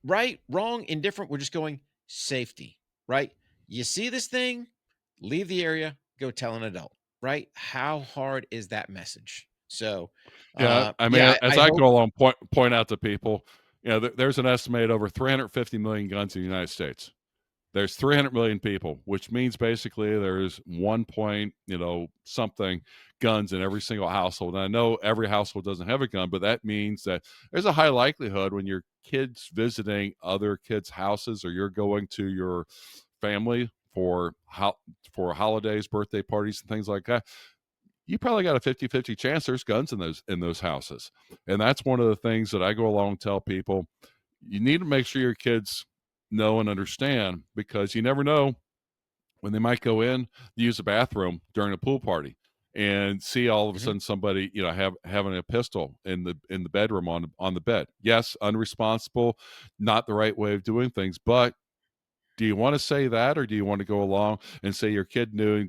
right, wrong, indifferent. We're just going safety, right? You see this thing, leave the area, go tell an adult, right? How hard is that message? So, Yeah, I mean, yeah, as I I hope. go along, point out to people, there's an estimated over 350 million guns in the United States. There's 300 million people, which means basically there's 1 point, something guns in every single household. And I know every household doesn't have a gun, but that means that there's a high likelihood when your kids visiting other kids' houses or you're going to your family for holidays, birthday parties, and things like that, you probably got a 50-50 chance there's guns in those houses. And that's one of the things that I go along and tell people. You need to make sure your kids know and understand, because you never know when they might go in to use the bathroom during a pool party and see all of a sudden somebody having a pistol in the bedroom on the bed. Yes, unresponsible, not the right way of doing things, but do you want to say that, or do you want to go along and say your kid knew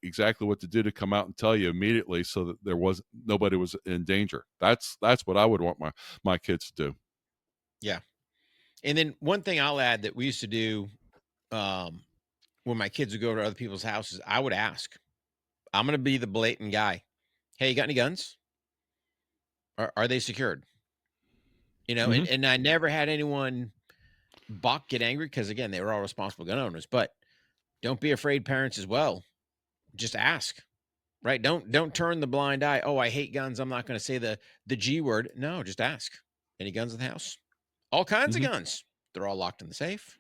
exactly what to do to come out and tell you immediately so that nobody was in danger? That's what I would want my kids to do. Yeah. And then one thing I'll add that we used to do when my kids would go to other people's houses, I would ask, I'm going to be the blatant guy. Hey, you got any guns? Are they secured? And I never had anyone get angry because, again, they were all responsible gun owners. But don't be afraid, parents, as well. Just ask, right? Don't turn the blind eye. Oh, I hate guns, I'm not going to say the G word. No, just ask. Any guns in the house? All kinds of guns. They're all locked in the safe.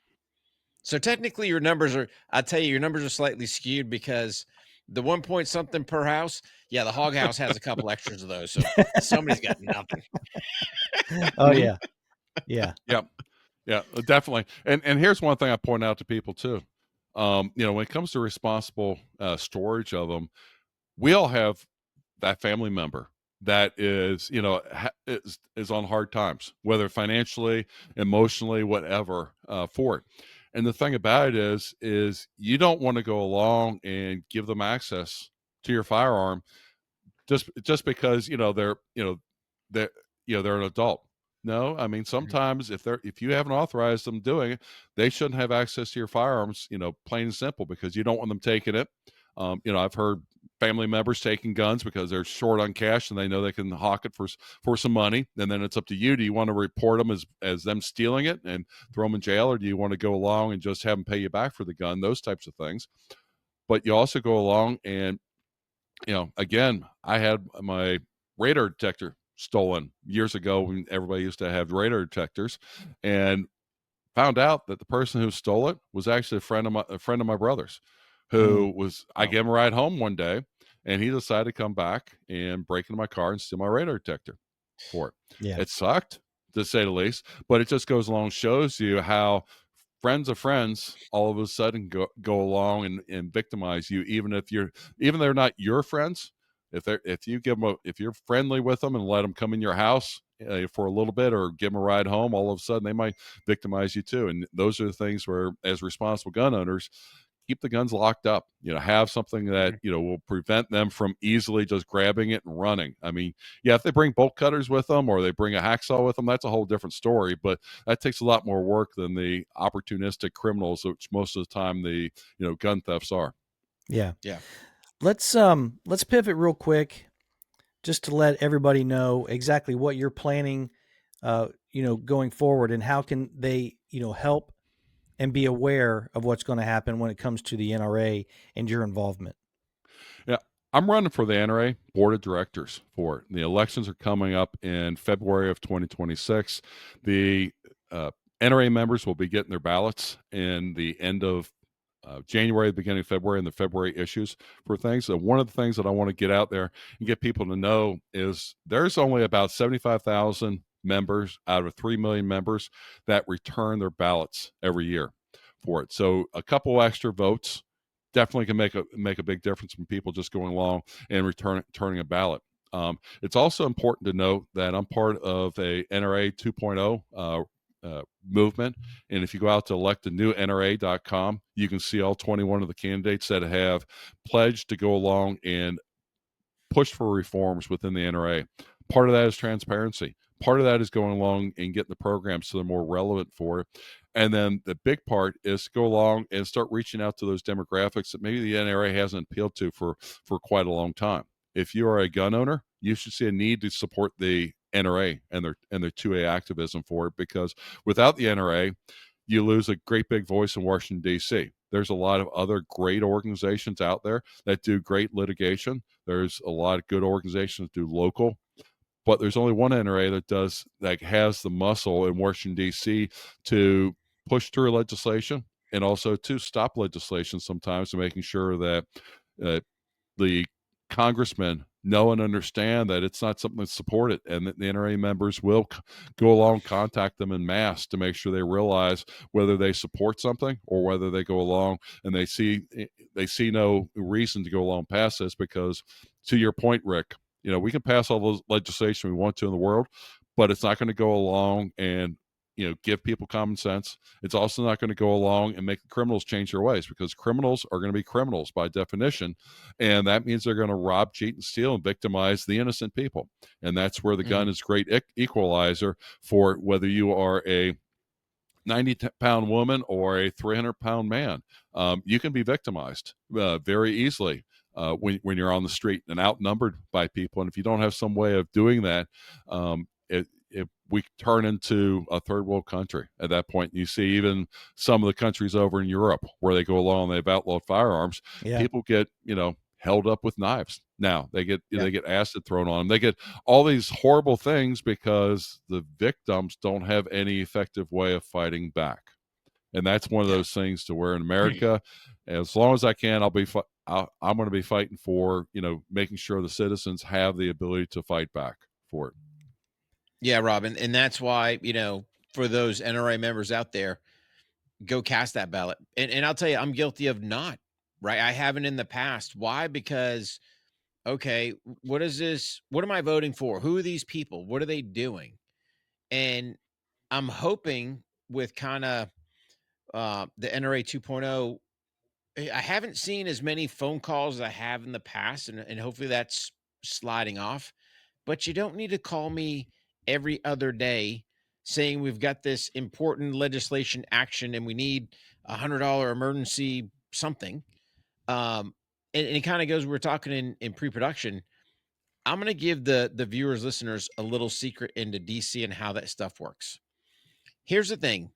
So technically your numbers are slightly skewed because the 1 point something per house. Yeah, the Hogg house has a couple extras of those. So somebody's got nothing. Oh yeah. Yeah. Yeah, definitely. And here's one thing I point out to people too. When it comes to responsible storage of them, we all have that family member that is, is on hard times, whether financially, emotionally, whatever, for it. And the thing about it is you don't want to go along and give them access to your firearm just because they're an adult. No, I mean, sometimes if you haven't authorized them doing it, they shouldn't have access to your firearms, plain and simple, because you don't want them taking it. I've heard family members taking guns because they're short on cash and they know they can hawk it for some money. And then it's up to you. Do you want to report them as them stealing it and throw them in jail, or do you want to go along and just have them pay you back for the gun? Those types of things. But you also go along and, again, I had my radar detector stolen years ago when everybody used to have radar detectors, and found out that the person who stole it was actually a friend of my brother's, who was, I gave him a ride home one day, and he decided to come back and break into my car and steal my radar detector for it. Yeah. It sucked, to say the least, but it just goes along, shows you how friends of friends all of a sudden go along and victimize you, even they're not your friends. If you're friendly with them and let them come in your house for a little bit, or give them a ride home, all of a sudden they might victimize you too. And those are the things where, as responsible gun owners, keep the guns locked up. Have something that will prevent them from easily just grabbing it and running. I mean, yeah, if they bring bolt cutters with them or they bring a hacksaw with them, that's a whole different story. But that takes a lot more work than the opportunistic criminals, which most of the time the gun thefts are. Yeah. Yeah. Let's pivot real quick, just to let everybody know exactly what you're planning, going forward, and how can they, help and be aware of what's going to happen when it comes to the NRA and your involvement? Yeah, I'm running for the NRA Board of Directors for it. The elections are coming up in February of 2026. The NRA members will be getting their ballots in the end of January, the beginning of February, and the February issues for things. So one of the things that I want to get out there and get people to know is there's only about 75,000 members out of 3 million members that return their ballots every year for it. So a couple extra votes definitely can make a big difference from people just going along and returning a ballot. It's also important to note that I'm part of a NRA 2.0 movement. And if you go out to electthenewnra.com, you can see all 21 of the candidates that have pledged to go along and push for reforms within the NRA. Part of that is transparency. Part of that is going along and getting the programs so they're more relevant for it. And then the big part is to go along and start reaching out to those demographics that maybe the NRA hasn't appealed to for quite a long time. If you are a gun owner, you should see a need to support the NRA and their 2A activism for it, because without the NRA, you lose a great big voice in Washington, D.C. There's a lot of other great organizations out there that do great litigation. There's a lot of good organizations that do local, but there's only one NRA that has the muscle in Washington, D.C. to push through legislation and also to stop legislation sometimes, and making sure that uh, the congressmen know and understand that it's not something that's supported, and that the NRA members will go along, contact them en masse to make sure they realize whether they support something or whether they go along and they see no reason to go along past this. Because to your point, Rick, we can pass all those legislation we want to in the world, but it's not going to go along and give people common sense. It's also not going to go along and make the criminals change their ways, because criminals are going to be criminals by definition. And that means they're going to rob, cheat, and steal and victimize the innocent people. And that's where the gun is great equalizer for whether you are a 90-pound woman or a 300-pound man. You can be victimized very easily when you're on the street and outnumbered by people. And if you don't have some way of doing that, we turn into a third world country at that point. You see even some of the countries over in Europe where they go along, they've outlawed firearms. Yeah. People get, held up with knives. Now they get acid thrown on them. They get all these horrible things because the victims don't have any effective way of fighting back. And that's one of those things to where in America, as long as I can, I'm going to be fighting for, making sure the citizens have the ability to fight back for it. Yeah, Rob, and that's why, for those NRA members out there, go cast that ballot. And I'll tell you, I'm guilty of not, right? I haven't in the past. Why? Because, okay, what is this? What am I voting for? Who are these people? What are they doing? And I'm hoping with kind of the NRA 2.0, I haven't seen as many phone calls as I have in the past, and hopefully that's sliding off. But you don't need to call me every other day saying we've got this important legislation action and we need $100 emergency something. And it kind of goes, we're talking in pre-production. I'm going to give the viewers, listeners, a little secret into DC and how that stuff works. Here's the thing.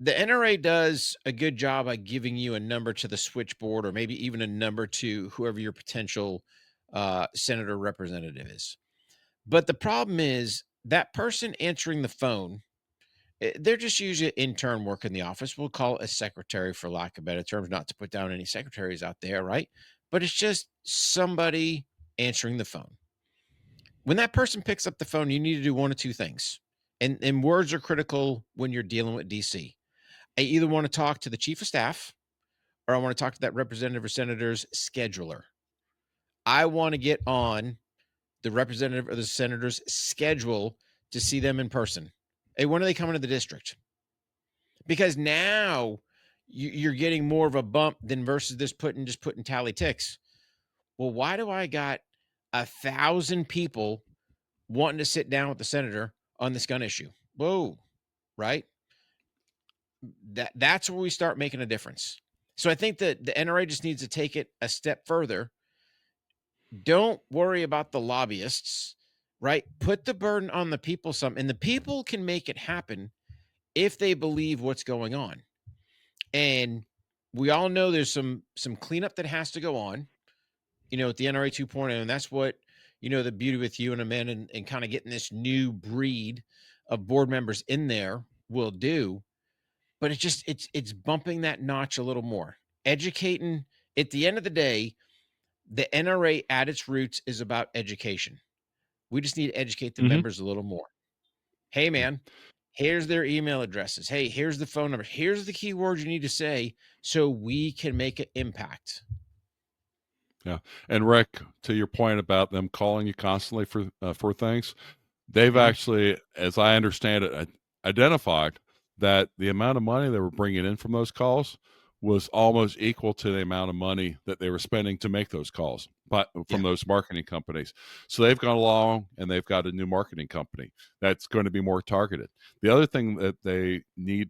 The NRA does a good job at giving you a number to the switchboard, or maybe even a number to whoever your potential senator representative is. But the problem is that person answering the phone, they're just usually an intern work in the office. We'll call it a secretary for lack of better terms, not to put down any secretaries out there, right? But it's just somebody answering the phone. When that person picks up the phone, you need to do one of two things. And words are critical when you're dealing with DC. I either want to talk to the chief of staff or I want to talk to that representative or senator's scheduler. I want to get on the representative or the senator's schedule to see them in person. Hey, when are they coming to the district? Because now you're getting more of a bump than versus just putting tally ticks. Well, why do I got 1,000 people wanting to sit down with the senator on this gun issue? Whoa, right? That's where we start making a difference. So I think that the NRA just needs to take it a step further. Don't worry about the lobbyists. right? Put the burden on the people some, and the people can make it happen if they believe what's going on. And we all know there's some cleanup that has to go on, at the NRA 2.0, and that's what the beauty with you and Amanda and kind of getting this new breed of board members in there will do. But it's bumping that notch a little more, educating. At the end of the day, the NRA at its roots is about education. We just need to educate the Mhm. members a little more. Hey, Yeah. man, here's their email addresses. Hey, here's the phone number. Here's the keywords you need to say so we can make an impact. Yeah. And Rick, to your point about them calling you constantly for things, they've Mhm. actually, as I understand it, identified that the amount of money they were bringing in from those calls was almost equal to the amount of money that they were spending to make those calls, but Yeah. from those marketing companies. So they've gone along and they've got a new marketing company that's going to be more targeted. The other thing that they're going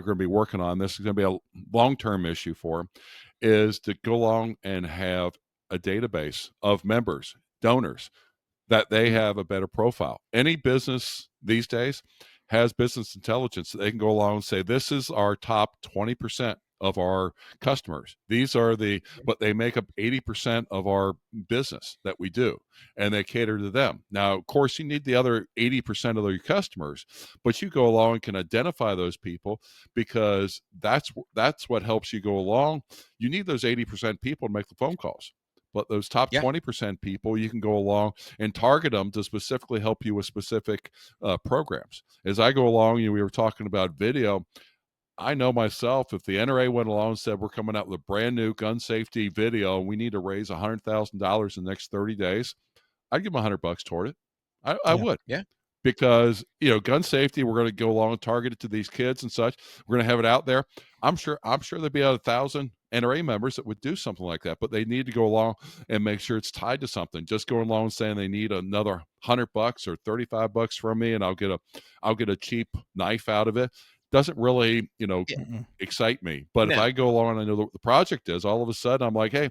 to be working on, this is going to be a long-term issue for them, is to go along and have a database of members, donors, that they Mhm. have a better profile. Any business these days has business intelligence. They can go along and say, this is our top 20% of our customers. These are but they make up 80% of our business that we do, and they cater to them. Now, of course, you need the other 80% of your customers, but you go along and can identify those people, because that's what helps you go along. You need those 80% people to make the phone calls. But those top Yeah. 20% people, you can go along and target them to specifically help you with specific programs. As I go along, we were talking about video. I know myself, if the NRA went along and said, we're coming out with a brand new gun safety video, and we need to raise $100,000 in the next 30 days, I'd give them $100 toward it. I Yeah. would, Yeah. because gun safety, we're going to go along and target it to these kids and such. We're going to have it out there. I'm sure there'd be 1,000 NRA members that would do something like that, but they need to go along and make sure it's tied to something. Just going along and saying they need another $100 or $35 from me, and I'll get a cheap knife out of it, doesn't really Yeah. Mm-mm. excite me. But if I No. go along and I know what the project is, all of a sudden I'm like, hey,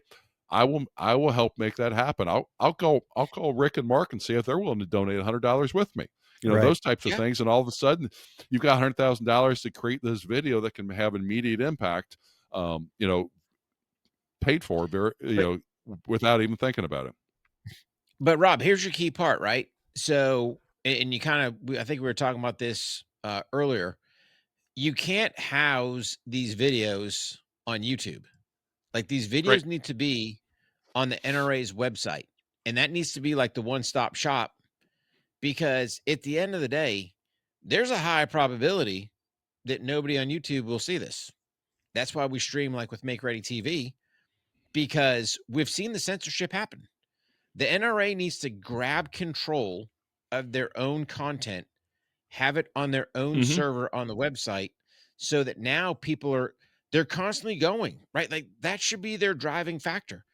I will help make that happen. I'll call Rick and Mark and see if they're willing to donate $100 with me. Right. Those types of Yeah. things. And all of a sudden, you've got $100,000 to create this video that can have immediate impact, um, you know, paid for very, But without even thinking about it. Rob, here's your key part, right? So, and you kind of, I think we were talking about this earlier. You can't house these videos on YouTube. Like, these Great. videos need to be on the NRA's website, and that needs to be like the one-stop shop, because at the end of the day, there's a high probability that nobody on YouTube will see this. That's why we stream like with Make Ready TV, because we've seen the censorship happen. The NRA needs to grab control of their own content, have it on their own Hmm. server on the website, so that now they're constantly going, right? Like, that should be their driving factor.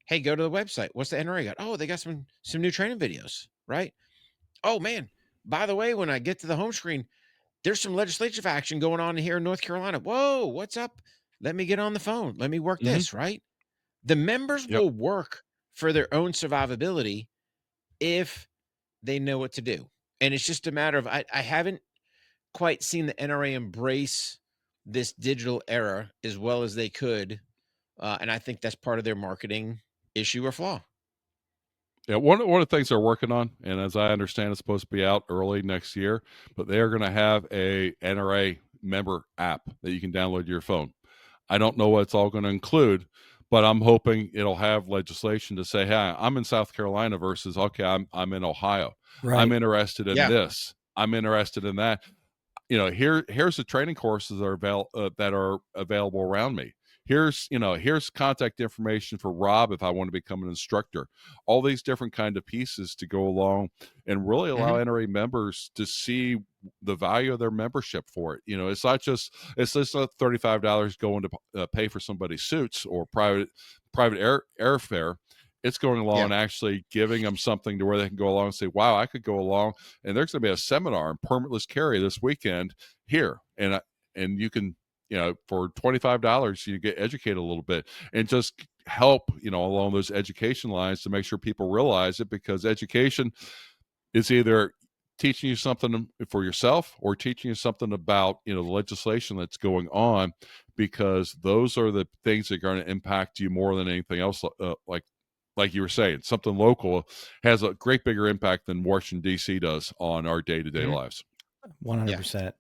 Hey, go to the website. What's the NRA got? Oh, they got some new training videos, right? Oh man, by the way, when I get to the home screen, there's some legislative action going on here in North Carolina. Whoa, what's up? Let me get on the phone. Let me work Hmm. this, right? The members Yep. will work for their own survivability if they know what to do. And it's just a matter of, I haven't quite seen the NRA embrace this digital era as well as they could. And I think that's part of their marketing issue or flaw. Yeah, one of the things they're working on, and as I understand, it's supposed to be out early next year, but they are going to have a NRA member app that you can download to your phone. I don't know what it's all going to include, but I'm hoping it'll have legislation to say, "Hey, I'm in South Carolina," versus, "Okay, I'm in Ohio. I'm Right. interested in Yeah. this. I'm interested in that." Here's the training courses that are available around me. Here's contact information for Rob if I want to become an instructor. All these different kind of pieces to go along and really allow Hmm. NRA members to see the value of their membership for it. It's just not $35 going to pay for somebody's suits or private airfare. It's going along Yeah. and actually giving them something to where they can go along and say, wow, I could go along, and there's going to be a seminar on permitless carry this weekend here, and you can, for $25 you get educated a little bit and just help along those education lines to make sure people realize it, because education, is either teaching you something for yourself or teaching you something about, the legislation that's going on, because those are the things that are going to impact you more than anything else. Like you were saying, something local has a great bigger impact than Washington, D.C. does on our day-to-day lives. 100%.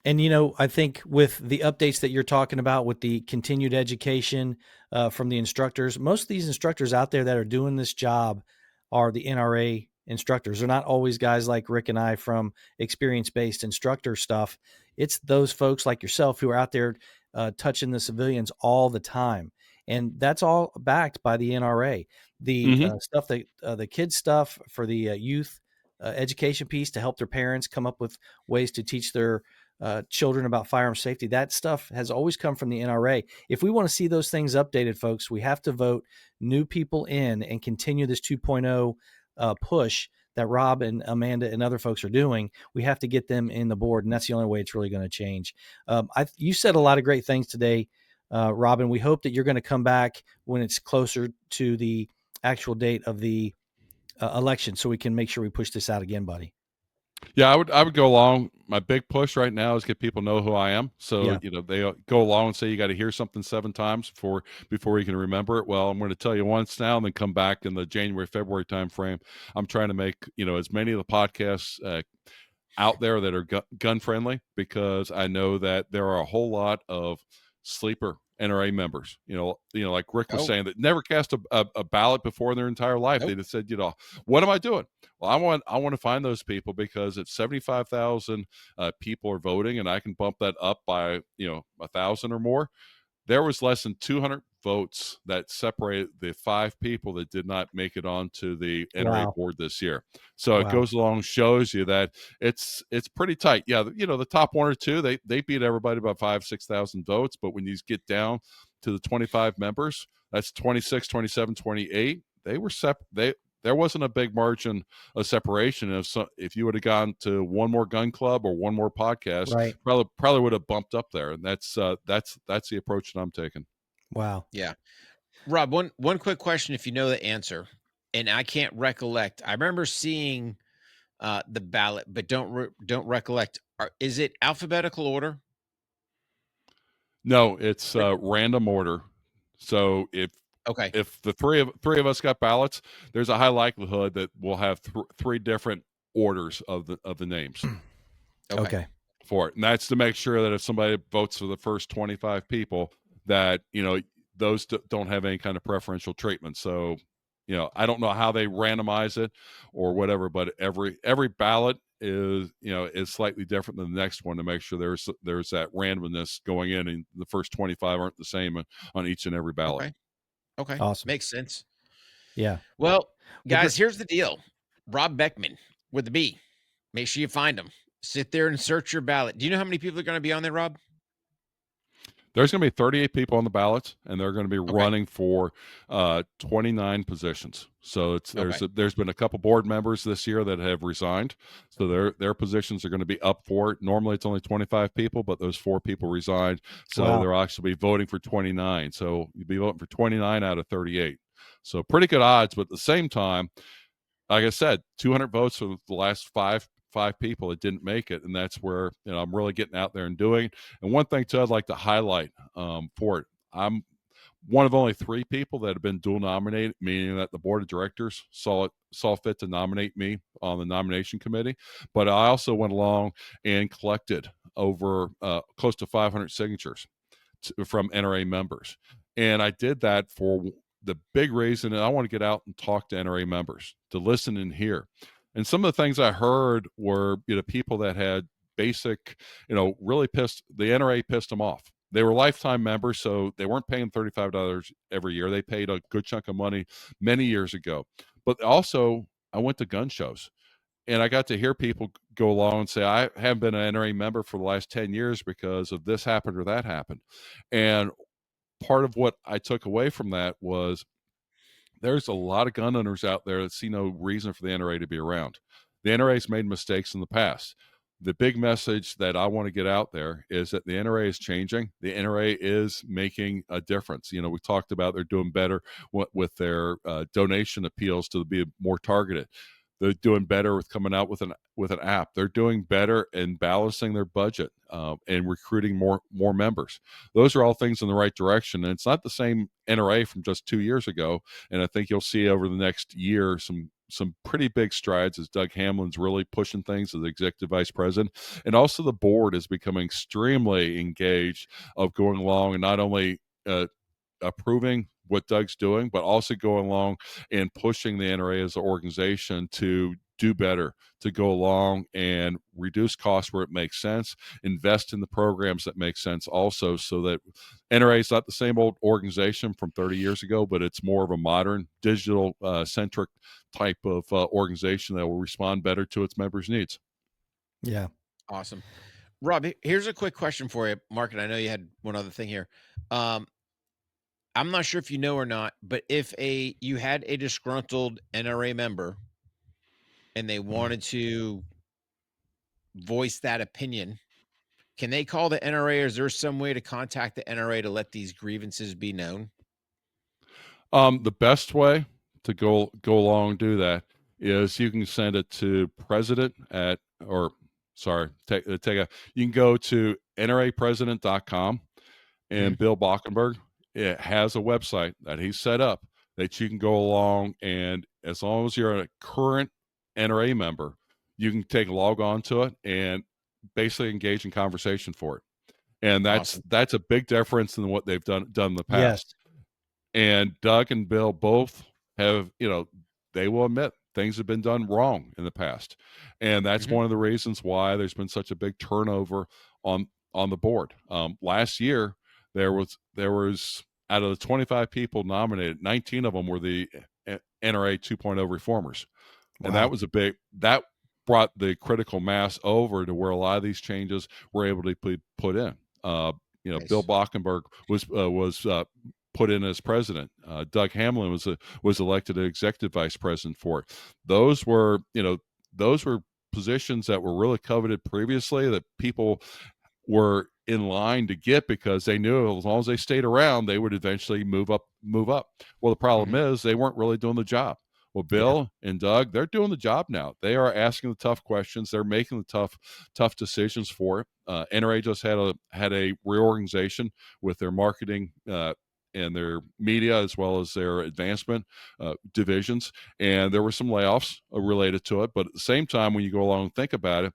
And, I think with the updates that you're talking about with the continued education from the instructors, most of these instructors out there that are doing this job are the NRA instructors. They're not always guys like Rick and I from experience-based instructor stuff. It's those folks like yourself who are out there touching the civilians all the time. And that's all backed by the NRA. The stuff that the kids stuff for the youth education piece to help their parents come up with ways to teach their children about firearm safety. That stuff has always come from the NRA. If we want to see those things updated, folks, we have to vote new people in and continue this 2.0 push that Rob and Amanda and other folks are doing. We have to get them in the board, and that's the only way it's really going to change. You said a lot of great things today, Robin. We hope that you're going to come back when it's closer to the actual date of the election so we can make sure we push this out again, buddy. Yeah, I would go along. My big push right now is get people know who I am. So, they go along and say you got to hear something 7 times before you can remember it. Well, I'm going to tell you once now and then come back in the January, February timeframe. I'm trying to make, as many of the podcasts out there that are gun friendly, because I know that there are a whole lot of sleeper NRA members, like Rick was saying, that never cast a ballot before in their entire life. They just said, what am I doing? Well, I want to find those people, because if 75,000 people are voting and I can bump that up by 1,000 or more, there was less than 200 votes that separated the 5 people that did not make it onto the NRA board this year. So it goes along, shows you that it's pretty tight. Yeah, the top 1 or 2, they beat everybody by 5,000-6,000 votes, but when you get down to the 25 members, that's 26, 27, 28. They were there wasn't a big margin of separation. If you would have gone to one more gun club or one more podcast, right, probably would have bumped up there. And that's the approach that I'm taking. Wow. Yeah. Rob, one quick question, if you know the answer, and I can't recollect. I remember seeing the ballot, but don't recollect. Is it alphabetical order? No, it's random order. So if the three of us got ballots, there's a high likelihood that we'll have 3 different orders of the names. Okay. For it. And that's to make sure that if somebody votes for the first 25 people, that those don't have any kind of preferential treatment. So I don't know how they randomize it or whatever, but every ballot is slightly different than the next one, to make sure there's that randomness going in, and the first 25 aren't the same on each and every ballot. Okay. Awesome. Makes sense. Yeah. Well, guys, here's the deal. Rob Beckman with the B. Make sure you find him. Sit there and search your ballot. Do you know how many people are going to be on there, Rob? There's going to be 38 people on the ballots, and they're going to be running for 29 positions. So there's been a couple board members this year that have resigned, so their positions are going to be up for it. Normally it's only 25 people, but those 4 people resigned, so they'll actually be voting for 29. So you'll be voting for 29 out of 38. So pretty good odds, but at the same time, like I said, 200 votes for the last five people that didn't make it, and that's where I'm really getting out there and doing. And one thing too, I'd like to highlight for it. I'm one of only 3 people that have been dual nominated, meaning that the board of directors saw fit to nominate me on the nomination committee. But I also went along and collected over close to 500 signatures from NRA members, and I did that for the big reason, and I want to get out and talk to NRA members, to listen and hear. And some of the things I heard were, people that had basic, really the NRA pissed them off. They were lifetime members, so they weren't paying $35 every year. They paid a good chunk of money many years ago. But also, I went to gun shows, and I got to hear people go along and say, I haven't been an NRA member for the last 10 years because of this happened or that happened. And part of what I took away from that was, there's a lot of gun owners out there that see no reason for the NRA to be around. The NRA's made mistakes in the past. The big message that I want to get out there is that the NRA is changing. The NRA is making a difference. We talked about they're doing better with their donation appeals to be more targeted. They're doing better with coming out with an app. They're doing better in balancing their budget and recruiting more members. Those are all things in the right direction. And it's not the same NRA from just 2 years ago. And I think you'll see over the next year some pretty big strides as Doug Hamlin's really pushing things as the executive vice president. And also the board is becoming extremely engaged of going along and not only approving what Doug's doing, but also going along and pushing the NRA as an organization to do better, to go along and reduce costs where it makes sense, invest in the programs that make sense also, so that NRA is not the same old organization from 30 years ago, but it's more of a modern, digital centric type of organization that will respond better to its members' needs. Yeah. Awesome. Rob, here's a quick question for you. Mark, and I know you had one other thing here. I'm not sure if you know or not, but if you had a disgruntled NRA member and they wanted to voice that opinion, can they call the NRA, or is there some way to contact the NRA to let these grievances be known? The best way to go along and do that is you can send it to president at, or sorry, you can go to nrapresident.com, and Bill Bockenberg, it has a website that he set up that you can go along, and as long as you're a current NRA member, you can log on to it and basically engage in conversation for it. And that's a big difference than what they've done in the past. Yes. And Doug and Bill both have, they will admit things have been done wrong in the past. And that's one of the reasons why there's been such a big turnover on the board. Last year, there was out of the 25 people nominated, 19 of them were the NRA 2.0 reformers. Wow. And that brought the critical mass over to where a lot of these changes were able to be put in. Nice. Bill Bockenberg was put in as president. Doug Hamlin was elected as executive vice president for it. Those were positions that were really coveted previously, that people were in line to get because they knew as long as they stayed around, they would eventually move up. Well, the problem is they weren't really doing the job. Well, Bill and Doug, they're doing the job now. They are asking the tough questions. They're making the tough decisions for it. NRA just had a reorganization with their marketing and their media, as well as their advancement divisions. And there were some layoffs related to it. But at the same time, when you go along and think about it,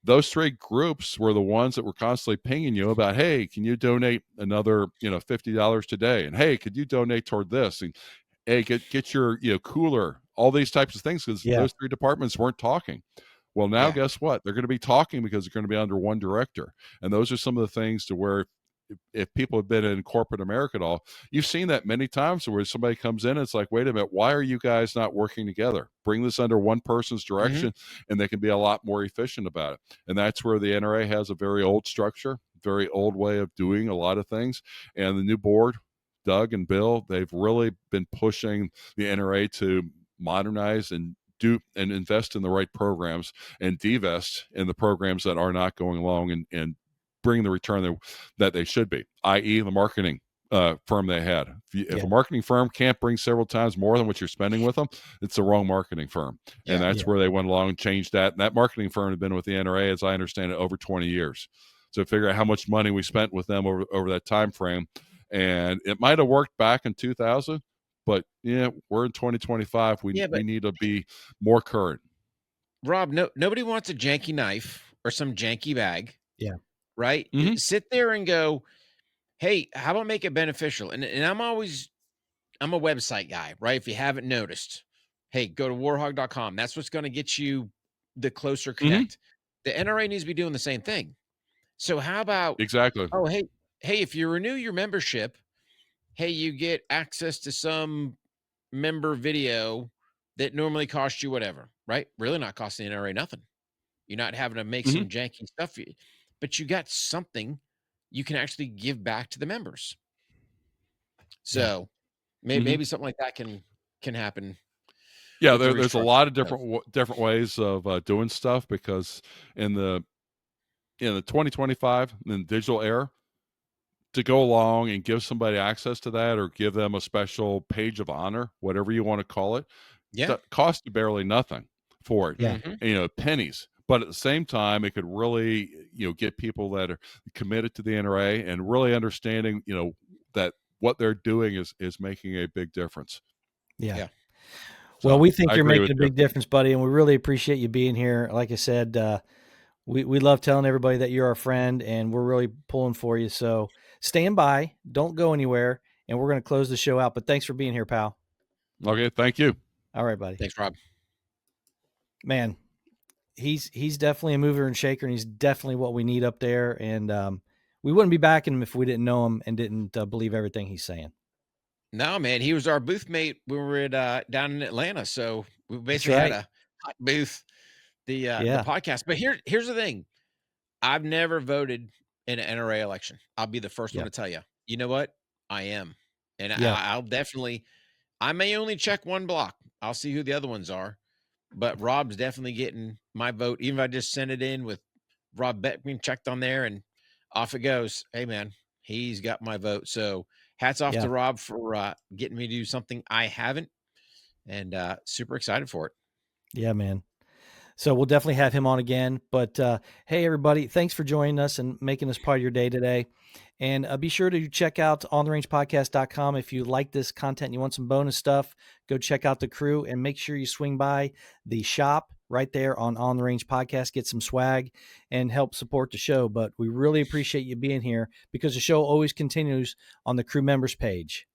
those three groups were the ones that were constantly pinging you about, hey, can you donate another, $50 today? And hey, could you donate toward this? And hey, get your, cooler, all these types of things, because those three departments weren't talking. Well, now guess what? They're going to be talking because they're going to be under one director. And those are some of the things to where if people have been in corporate America at all, you've seen that many times where somebody comes in and it's like, wait a minute, why are you guys not working together? Bring this under one person's direction and they can be a lot more efficient about it. And that's where the NRA has a very old structure, very old way of doing a lot of things. And the new board, Doug and Bill, they've really been pushing the NRA to modernize and do and invest in the right programs and divest in the programs that are not going along and bring the return that they should be, i.e. the marketing firm they had. If a marketing firm can't bring several times more than what you're spending with them, it's the wrong marketing firm. And that's where they went along and changed that. And that marketing firm had been with the NRA, as I understand it, over 20 years. So figure out how much money we spent with them over that time frame. And it might have worked back in 2000, but we're in 2025. We need to be more current. Rob, nobody wants a janky knife or some janky bag. Yeah. Right? Sit there and go, hey, how about make it beneficial? And I'm a website guy, right? If you haven't noticed, hey, go to warhog.com. That's what's going to get you the closer connect. The NRA needs to be doing the same thing. So how about, exactly? Oh, hey, if you renew your membership, hey, you get access to some member video that normally costs you whatever, right? Really not costing the NRA nothing. You're not having to make some janky stuff, but you got something you can actually give back to the members. So maybe something like that can happen. Yeah, there's a lot of different ways of doing stuff, because in the 2025 in the digital era, to go along and give somebody access to that or give them a special page of honor, whatever you want to call it, costs you barely nothing. for it. Yeah. Pennies. But at the same time, it could really, get people that are committed to the NRA and really understanding, that what they're doing is making a big difference. Yeah. Well, So we think I you're agree making with a you. big difference, buddy, and we really appreciate you being here. Like I said, we love telling everybody that you're our friend, and we're really pulling for you. So stand by, don't go anywhere, and we're going to close the show out. But thanks for being here, pal. Okay, thank you. All right, buddy. Thanks, Rob. Man, he's definitely a mover and shaker, and he's definitely what we need up there. And we wouldn't be backing him if we didn't know him and didn't believe everything he's saying. No, man, he was our booth mate when we were at down in Atlanta. So we basically right. had a hot booth, the Yeah. podcast. But here's the thing. I've never voted in an NRA election. I'll be the first one Yeah. to tell you. You know what? I am. And Yeah. I'll definitely, I may only check one block. I'll see who the other ones are. But Rob's definitely getting my vote. Even if I just send it in with Rob Beckman checked on there and off it goes. Hey, man, he's got my vote. So hats off Yeah. to Rob for getting me to do something I haven't, and super excited for it. Yeah, man. So we'll definitely have him on again. But hey, everybody, thanks for joining us and making this part of your day today. And be sure to check out ontherangepodcast.com. If you like this content and you want some bonus stuff, go check out the crew and make sure you swing by the shop right there on the Range Podcast, get some swag and help support the show. But we really appreciate you being here because the show always continues on the crew members page.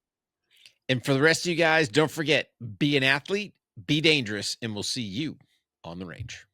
And for the rest of you guys, don't forget, be an athlete, be dangerous, and we'll see you on the range.